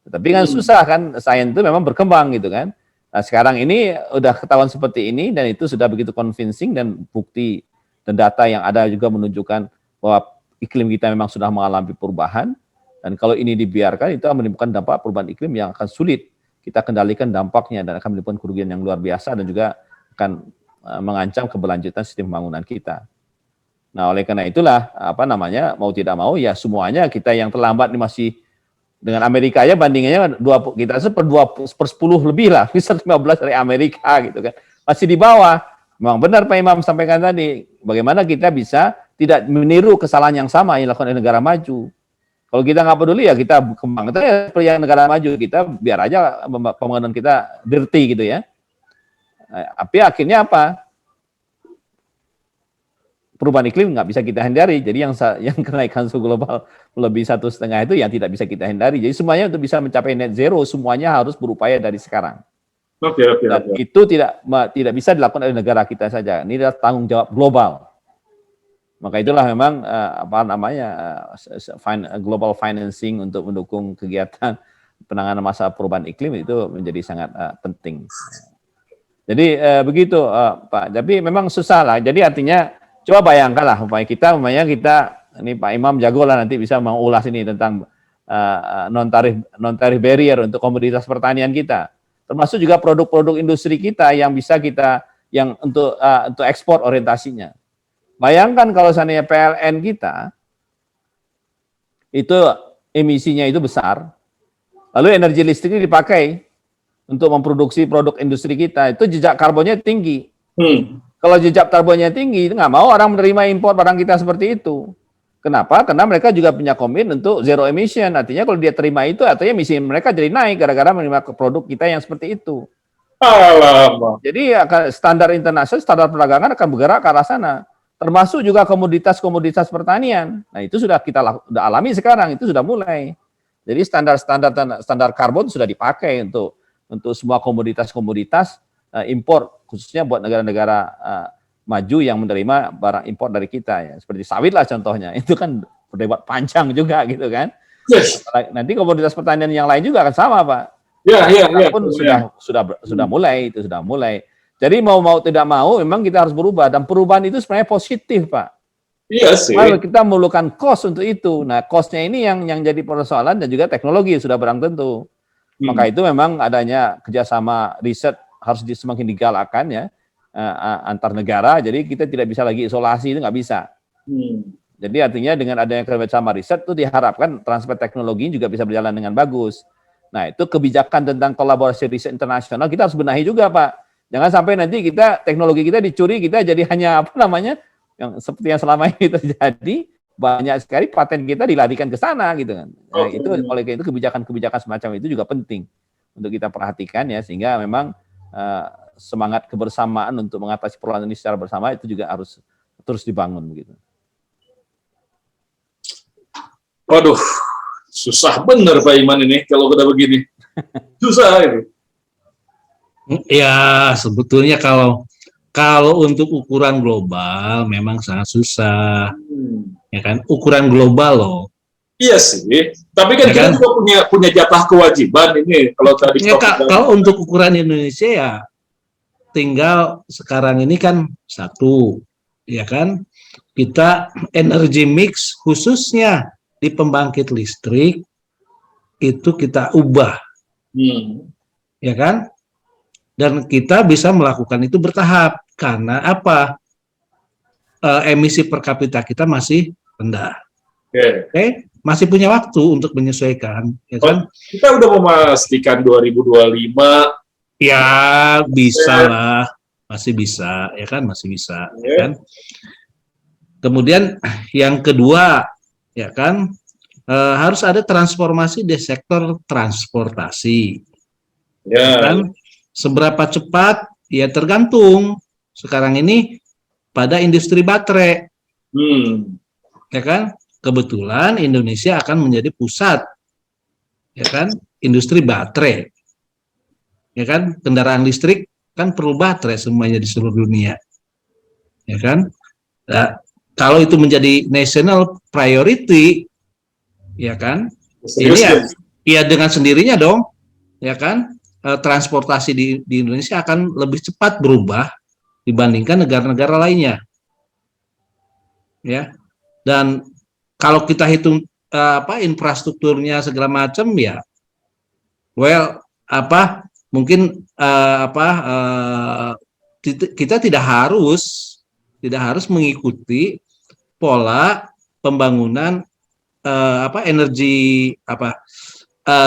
Tapi kan susah kan, sains itu memang berkembang gitu kan. Nah sekarang ini udah ketahuan seperti ini dan itu sudah begitu convincing, dan bukti dan data yang ada juga menunjukkan bahwa iklim kita memang sudah mengalami perubahan, dan kalau ini dibiarkan itu akan menimbulkan dampak perubahan iklim yang akan sulit kita kendalikan dampaknya dan akan menimbulkan kerugian yang luar biasa dan juga akan mengancam keberlanjutan sistem pembangunan kita. Nah oleh karena itulah mau tidak mau ya semuanya kita yang terlambat ini masih dengan Amerika aja bandingannya kita per 10 lebih lah, bisa 15 dari Amerika gitu kan. Masih di bawah. Memang benar Pak Imam sampaikan tadi, bagaimana kita bisa tidak meniru kesalahan yang sama yang dilakukan oleh negara maju. Kalau kita nggak peduli ya kita kembang seperti yang negara maju, kita biar aja pembangunan kita dirty gitu ya. Tapi akhirnya apa? Perubahan iklim nggak bisa kita hindari. Jadi yang kenaikan suhu global lebih 1,5 itu yang tidak bisa kita hindari. Jadi semuanya untuk bisa mencapai net zero semuanya harus berupaya dari sekarang. Dan itu tidak bisa dilakukan oleh negara kita saja. Ini adalah tanggung jawab global. Maka itulah memang global financing untuk mendukung kegiatan penanganan masalah perubahan iklim itu menjadi sangat penting. Jadi begitu Pak. Tapi memang susah lah. Jadi artinya Coba bayangkan lah, umpamanya kita ini Pak Imam jago lah nanti bisa mengulas ini tentang non tarif barrier untuk komoditas pertanian kita, termasuk juga produk-produk industri kita yang bisa kita yang untuk ekspor orientasinya. Bayangkan kalau seandainya PLN kita itu emisinya itu besar, lalu energi listriknya dipakai untuk memproduksi produk industri kita, itu jejak karbonnya tinggi. Kalau jejak karbonnya tinggi, nggak mau orang menerima impor barang kita seperti itu. Kenapa? Karena mereka juga punya komitmen untuk zero emission. Artinya kalau dia terima itu, artinya emisi mereka jadi naik gara-gara menerima produk kita yang seperti itu. Alamak. Jadi standar internasional, standar perdagangan akan bergerak ke arah sana. Termasuk juga komoditas-komoditas pertanian. Nah itu sudah kita udah alami sekarang, itu sudah mulai. Jadi standar karbon sudah dipakai untuk semua komoditas-komoditas impor, khususnya buat negara-negara maju yang menerima barang impor dari kita, ya seperti sawit lah contohnya, itu kan berdebat panjang juga gitu kan. Yes. Nanti komoditas pertanian yang lain juga akan sama Pak. Ya. Pun sudah mulai, itu sudah mulai. Jadi mau tidak mau memang kita harus berubah, dan perubahan itu sebenarnya positif Pak. Iya sih. Lalu kita memerlukan cost untuk itu. Nah cost-nya ini yang jadi persoalan, dan juga teknologi sudah barang tentu. Maka itu memang adanya kerjasama riset harus semakin digalakkan ya. Antar negara, jadi kita tidak bisa lagi isolasi, itu nggak bisa. Jadi artinya dengan adanya kerjasama riset itu diharapkan transfer teknologi juga bisa berjalan dengan bagus. Nah itu kebijakan tentang kolaborasi riset internasional kita harus benahi juga Pak. Jangan sampai nanti teknologi kita dicuri, kita jadi hanya yang seperti yang selama ini terjadi, banyak sekali paten kita dilarikan ke sana gitu kan. Nah, itu oleh itu kebijakan-kebijakan semacam itu juga penting untuk kita perhatikan ya, sehingga memang semangat kebersamaan untuk mengatasi persoalan ini secara bersama itu juga harus terus dibangun begitu. Waduh, susah bener Pak Iman ini kalau udah begini. Susah ini. Ya, sebetulnya kalau untuk ukuran global memang sangat susah. Ya kan? Ukuran global loh. Iya sih. Tapi kan ya kita kan? juga punya jatah kewajiban ini kalau tadi kalau untuk ukuran Indonesia ya tinggal sekarang ini kan satu, ya kan, kita energi mix khususnya di pembangkit listrik itu kita ubah, ya kan, dan kita bisa melakukan itu bertahap karena apa? Emisi per kapita kita masih rendah, Oke? Masih punya waktu untuk menyesuaikan, ya kan? Kita udah memastikan 2025. Ya bisa lah, masih bisa, ya kan, masih bisa, ya kan. Kemudian yang kedua, ya kan, harus ada transformasi di sektor transportasi, ya kan. Seberapa cepat, ya tergantung sekarang ini pada industri baterai, ya kan. Kebetulan Indonesia akan menjadi pusat, ya kan, industri baterai. Ya kan, kendaraan listrik kan perlu baterai semuanya di seluruh dunia, ya kan. Nah, kalau itu menjadi national priority, ya kan, ini ya dengan sendirinya dong, ya kan, transportasi di Indonesia akan lebih cepat berubah dibandingkan negara-negara lainnya, ya. Dan kalau kita hitung infrastrukturnya segala macam ya, mungkin kita tidak harus mengikuti pola pembangunan energi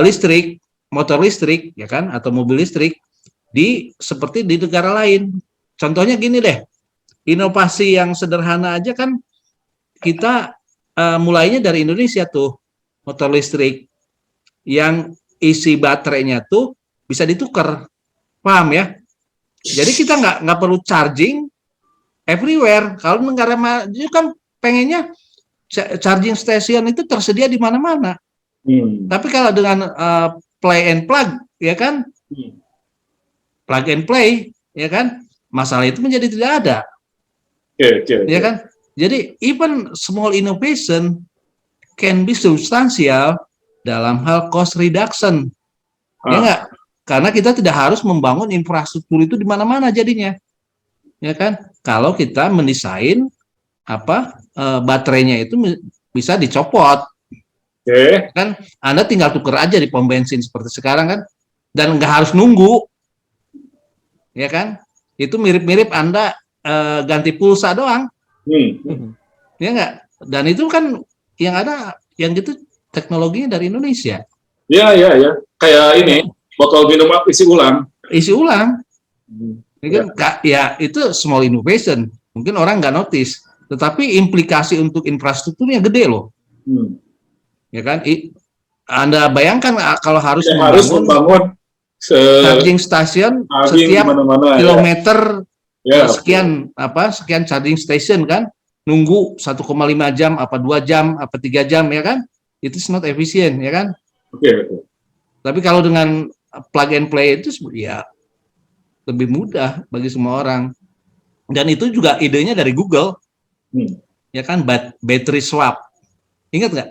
listrik, motor listrik, ya kan, atau mobil listrik seperti di negara lain. Contohnya gini deh, inovasi yang sederhana aja kan kita mulainya dari Indonesia tuh, motor listrik yang isi baterainya tuh bisa ditukar, paham ya? Jadi kita nggak perlu charging everywhere. Kalau negara maju kan pengennya charging station itu tersedia di mana-mana. Tapi kalau dengan play and plug, ya kan, plug and play, ya kan, masalah itu menjadi tidak ada, ya kan. Jadi even small innovation can be substansial dalam hal cost reduction, ya enggak? Karena kita tidak harus membangun infrastruktur itu di mana-mana jadinya, ya kan? Kalau kita mendesain baterainya itu bisa dicopot. Oke. Kan Anda tinggal tuker aja di pom bensin seperti sekarang kan, dan nggak harus nunggu, ya kan? Itu mirip-mirip Anda ganti pulsa doang, ya nggak? Dan itu kan yang ada, yang gitu teknologinya dari Indonesia. Ya, ya, ya. Kayak ini, botol minum isi ulang. Isi ulang, Ya. ya itu small innovation. Mungkin orang nggak notice, tetapi implikasi untuk infrastrukturnya gede loh. Ya kan? Anda bayangkan kalau harus membangun charging station setiap kilometer, sekian charging station kan, nunggu 1,5 jam, 2 jam, 3 jam, ya kan? Itu not efficient, ya kan? Oke. Tapi kalau dengan plug and play itu ya lebih mudah bagi semua orang. Dan itu juga idenya dari Google, ya kan? Battery swap, ingat nggak?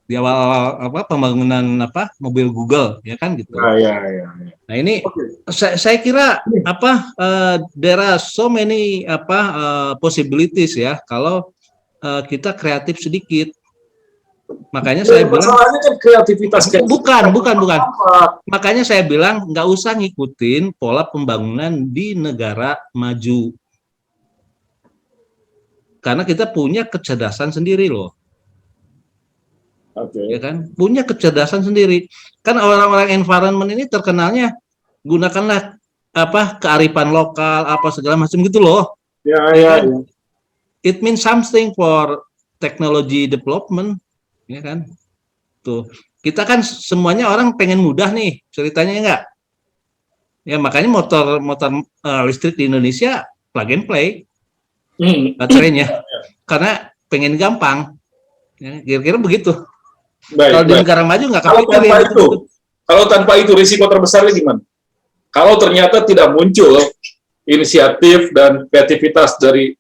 Di awal pembangunan mobil Google, ya kan gitu. Ya. Nah ini saya kira there are so many possibilities ya kalau kita kreatif sedikit. Makanya saya bilang kan kreativitas. Bukan. Makanya saya bilang nggak usah ngikutin pola pembangunan di negara maju. Karena kita punya kecerdasan sendiri loh. Ya kan, punya kecerdasan sendiri. Kan orang-orang environment ini terkenalnya gunakanlah kearifan lokal segala macam gitu loh. Ya. It means something for technology development, ya kan. Tuh, kita kan semuanya orang pengen mudah nih ceritanya, enggak? Ya makanya motor listrik di Indonesia plug and play baterainya, karena pengen gampang. Ya, kira-kira begitu. Kalau di negara maju nggak kepikirin. Kalau tanpa itu risiko terbesarnya gimana? Kalau ternyata tidak muncul inisiatif dan kreativitas dari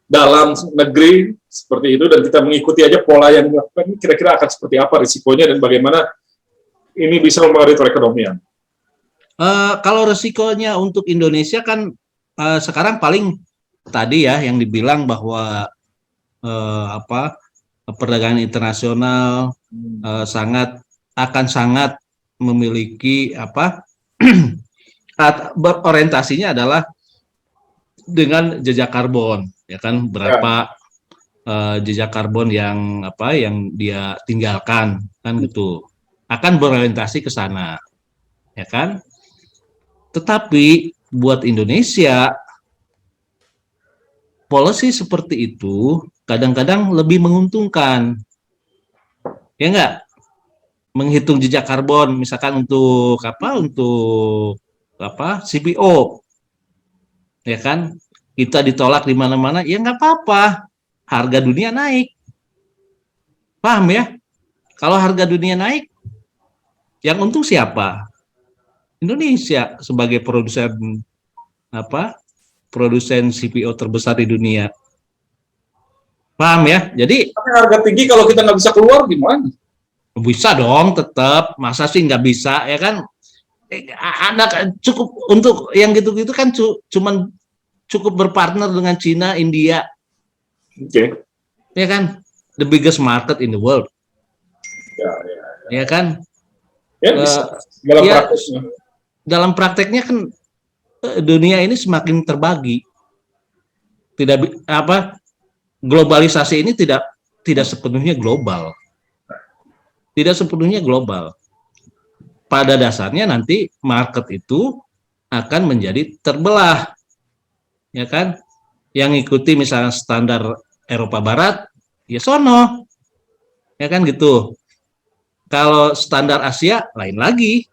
dalam negeri seperti itu, dan kita mengikuti aja pola yang dilakukan, kira-kira akan seperti apa risikonya dan bagaimana ini bisa mempengaruhi perekonomian? Kalau risikonya untuk Indonesia kan sekarang paling tadi ya yang dibilang bahwa perdagangan internasional sangat memiliki berorientasinya adalah dengan jejak karbon, ya kan, berapa jejak karbon yang dia tinggalkan, kan gitu, akan berorientasi ke sana, ya kan. Tetapi buat Indonesia policy seperti itu kadang-kadang lebih menguntungkan, ya enggak? Menghitung jejak karbon misalkan untuk CPO, ya kan? Kita ditolak di mana-mana, ya nggak apa-apa, harga dunia naik, paham ya? Kalau harga dunia naik, yang untung siapa? Indonesia sebagai produsen CPO terbesar di dunia. Paham ya? Jadi harga tinggi, kalau kita nggak bisa keluar gimana? Bisa dong, tetap. Masa sih nggak bisa, ya kan? Ada cukup untuk yang gitu-gitu kan cuman cukup berpartner dengan Cina, India. Ya kan? The biggest market in the world. Ya kan? Dalam prakteknya kan dunia ini semakin terbagi. Globalisasi ini tidak sepenuhnya global. Tidak sepenuhnya global. Pada dasarnya nanti market itu akan menjadi terbelah. Ya kan? Yang ikuti misalnya standar Eropa Barat, ya sono. Ya kan gitu. Kalau standar Asia lain lagi.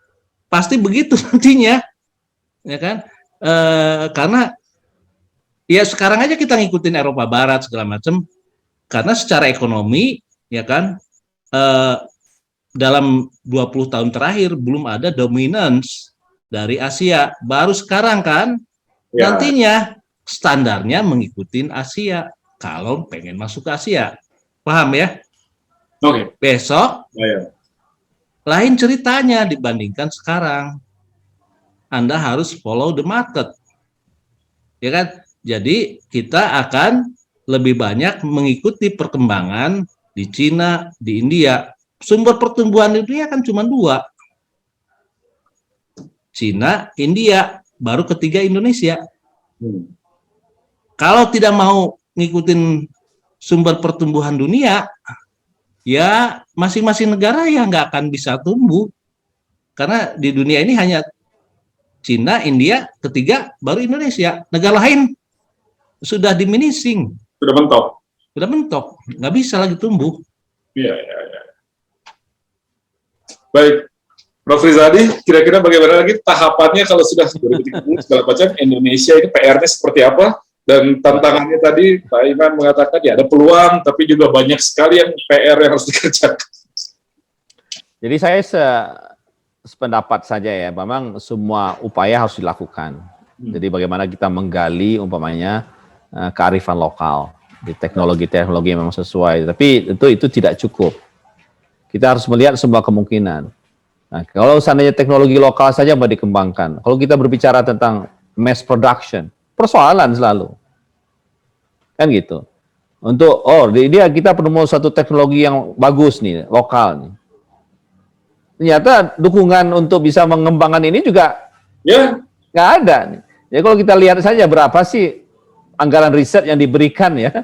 Pasti begitu nantinya. Ya kan? Karena ya sekarang aja kita ngikutin Eropa Barat segala macam, karena secara ekonomi, ya kan, dalam 20 tahun terakhir belum ada dominance dari Asia. Baru sekarang kan, nantinya standarnya mengikuti Asia kalau pengen masuk ke Asia. Paham ya? Oke. Besok lain ceritanya dibandingkan sekarang. Anda harus follow the market. Ya kan? Jadi kita akan lebih banyak mengikuti perkembangan di Cina, di India. Sumber pertumbuhan di dunia kan cuma dua, Cina, India, baru ketiga Indonesia. Kalau tidak mau ngikutin sumber pertumbuhan dunia, ya masing-masing negara ya nggak akan bisa tumbuh. Karena di dunia ini hanya Cina, India, ketiga baru Indonesia. Negara lain sudah diminishing. Sudah mentok. Nggak bisa lagi tumbuh. Iya. Baik, Prof. Rizadi, kira-kira bagaimana lagi tahapannya kalau sudah 2030 segala macam, Indonesia ini PR-nya seperti apa? Dan tantangannya tadi Pak Iman mengatakan ya ada peluang, tapi juga banyak sekali yang PR yang harus dikerjakan. Jadi saya sependapat saja ya, memang semua upaya harus dilakukan. Jadi bagaimana kita menggali umpamanya kearifan lokal di teknologi-teknologi yang memang sesuai. Tapi itu tidak cukup. Kita harus melihat semua kemungkinan. Nah, kalau seandainya teknologi lokal saja mau dikembangkan, kalau kita berbicara tentang mass production, persoalan selalu. Kan gitu. Untuk kita perlu mau satu teknologi yang bagus nih, lokal nih. Ternyata dukungan untuk bisa mengembangkan ini juga nggak ada. Ya kalau kita lihat saja berapa sih anggaran riset yang diberikan ya.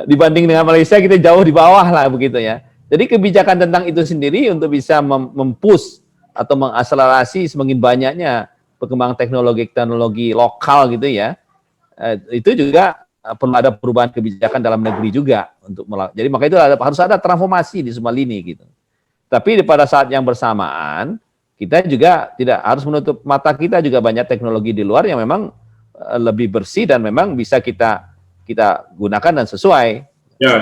Dibanding dengan Malaysia kita jauh di bawah lah begitu ya. Jadi kebijakan tentang itu sendiri untuk bisa mempush atau mengakselerasi semakin banyaknya perkembangan teknologi lokal gitu ya. Itu juga perlu ada perubahan kebijakan dalam negeri juga untuk jadi maka itu harus ada transformasi di semua lini gitu. Tapi pada saat yang bersamaan, kita juga tidak harus menutup mata, kita juga banyak teknologi di luar yang memang lebih bersih dan memang bisa kita gunakan dan sesuai. Ya.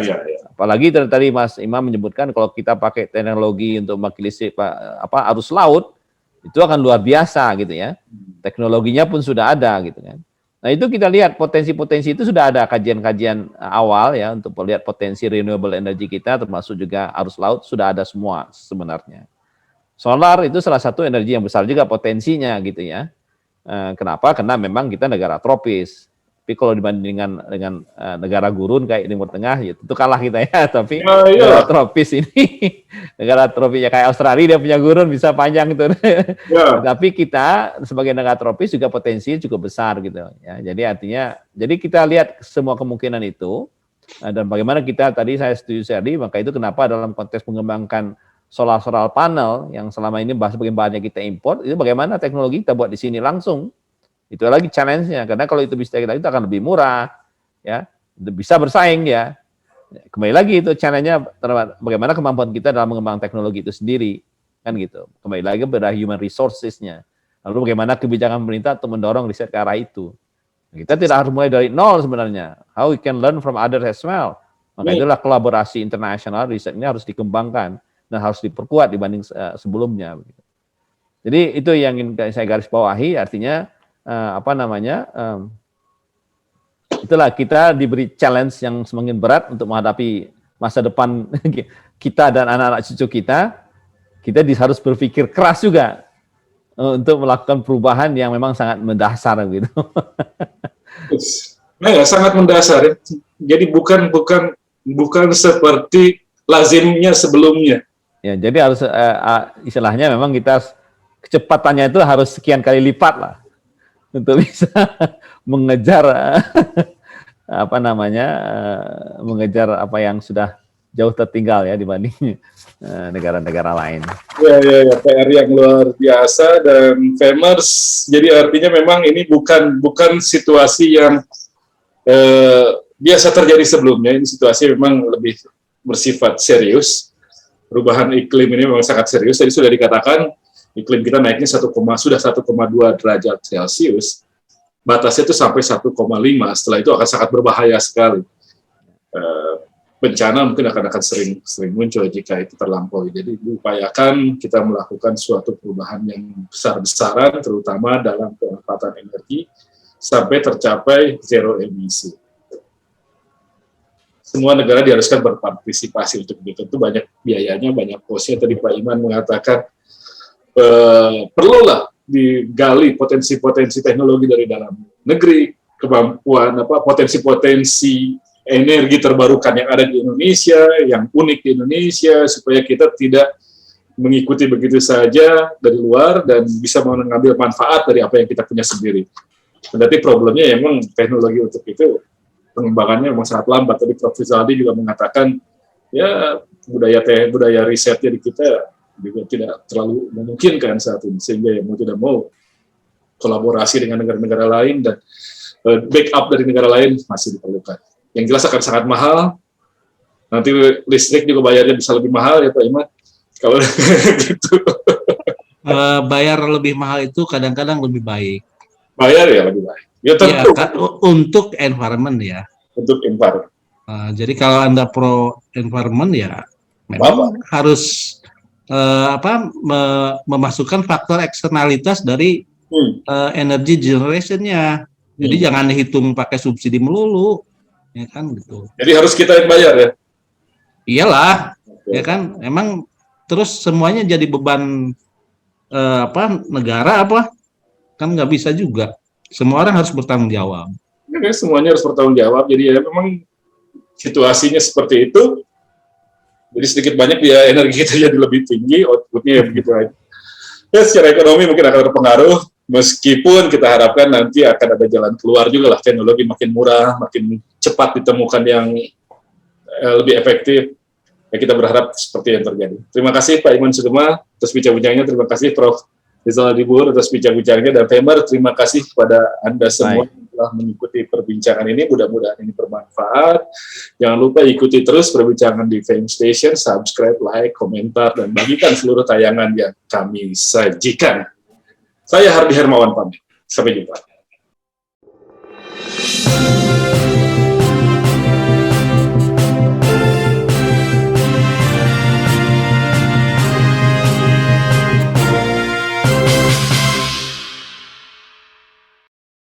Apalagi tadi Mas Imam menyebutkan kalau kita pakai teknologi untuk mengkilis arus laut, itu akan luar biasa gitu ya. Teknologinya pun sudah ada gitu kan. Nah itu kita lihat potensi-potensi itu sudah ada kajian-kajian awal ya untuk melihat potensi renewable energy kita termasuk juga arus laut sudah ada semua sebenarnya. Solar itu salah satu energi yang besar juga potensinya gitu ya. Kenapa? Karena memang kita negara tropis. Tapi kalau dibandingkan dengan negara gurun kayak Timur Tengah, ya tentu kalah kita ya. Tapi negara tropis ini, negara tropis ya kayak Australia dia punya gurun bisa panjang gitu. Tapi kita sebagai negara tropis juga potensi cukup besar gitu. Ya, jadi artinya, jadi kita lihat semua kemungkinan itu dan bagaimana kita tadi saya setuju sekali, maka itu kenapa dalam konteks mengembangkan solar panel yang selama ini sebagian bahannya kita import, itu bagaimana teknologi kita buat di sini langsung. Itu lagi challenge-nya, karena kalau itu bisa kita itu akan lebih murah, ya, bisa bersaing ya. Kembali lagi itu challenge-nya bagaimana kemampuan kita dalam mengembangkan teknologi itu sendiri, kan gitu. Kembali lagi pada human resources-nya. Lalu bagaimana kebijakan pemerintah untuk mendorong riset ke arah itu. Kita tidak harus mulai dari nol sebenarnya. How we can learn from others as well. Maka itulah kolaborasi internasional riset ini harus dikembangkan dan harus diperkuat dibanding sebelumnya. Jadi itu yang ingin saya garis bawahi, artinya itulah kita diberi challenge yang semakin berat untuk menghadapi masa depan kita dan anak-anak cucu kita. Kita harus berpikir keras juga untuk melakukan perubahan yang memang sangat mendasar gitu. Nah ya, sangat mendasar ya. Jadi bukan seperti lazimnya sebelumnya. Ya, jadi harus istilahnya memang kita kecepatannya itu harus sekian kali lipat lah untuk bisa mengejar mengejar apa yang sudah jauh tertinggal ya dibanding negara-negara lain. Ya, PR yang luar biasa dan famous. Jadi artinya memang ini bukan situasi yang biasa terjadi sebelumnya. Ini situasi memang lebih bersifat serius. Perubahan iklim ini memang sangat serius. Tadi sudah dikatakan iklim kita naiknya sudah 1,2 derajat Celcius. Batasnya itu sampai 1,5. Setelah itu akan sangat berbahaya sekali. Bencana mungkin akan sering muncul jika itu terlampaui. Jadi diupayakan kita melakukan suatu perubahan yang besar-besaran, terutama dalam pemanfaatan energi, sampai tercapai zero emisi. Semua negara diharuskan berpartisipasi untuk itu. Tentu banyak biayanya, banyak kosnya. Tadi Pak Iman mengatakan perlulah digali potensi-potensi teknologi dari dalam negeri, kemampuan potensi-potensi energi terbarukan yang ada di Indonesia, yang unik di Indonesia, supaya kita tidak mengikuti begitu saja dari luar dan bisa mengambil manfaat dari apa yang kita punya sendiri. Berarti problemnya memang teknologi untuk itu pengembangannya memang sangat lambat. Tadi Prof. Rizaldi juga mengatakan ya budaya risetnya di kita juga tidak terlalu memungkinkan saat ini, sehingga ya mau tidak mau kolaborasi dengan negara-negara lain dan backup dari negara lain masih diperlukan. Yang jelas akan sangat mahal. Nanti listrik juga bayarnya bisa lebih mahal ya Pak Iman. Kalau gitu. Bayar lebih mahal itu kadang-kadang lebih baik. Bayar ya lebih baik. Ya tentu. Ya, untuk environment ya. Untuk environment. Jadi kalau Anda pro environment ya memang harus memasukkan faktor eksternalitas dari energy generation-nya. Jadi jangan dihitung pakai subsidi melulu, ya kan gitu. Jadi harus kita yang bayar ya? Iyalah, ya kan. Emang terus semuanya jadi beban negara apa? Kan nggak bisa juga. Semua orang harus bertanggung jawab. Ya, semuanya harus bertanggung jawab. Jadi ya memang situasinya seperti itu. Jadi sedikit banyak dia energi kita jadi lebih tinggi, outputnya ya begitu aja. Ya, secara ekonomi mungkin akan berpengaruh, meskipun kita harapkan nanti akan ada jalan keluar juga lah, teknologi makin murah, makin cepat ditemukan yang lebih efektif. Ya, kita berharap seperti yang terjadi. Terima kasih Pak Iman Sukma atas bincang-bincangnya, terima kasih Prof. Rizaldi Bur atas bincang-bincangnya, dan Femar, terima kasih kepada Anda semua yang telah mengikuti perbincangan ini. Mudah-mudahan ini bermanfaat. Jangan lupa ikuti terus perbincangan di Fame Station, subscribe, like, komentar, dan bagikan seluruh tayangan yang kami sajikan. Saya Hardi Hermawan pamit. Sampai jumpa.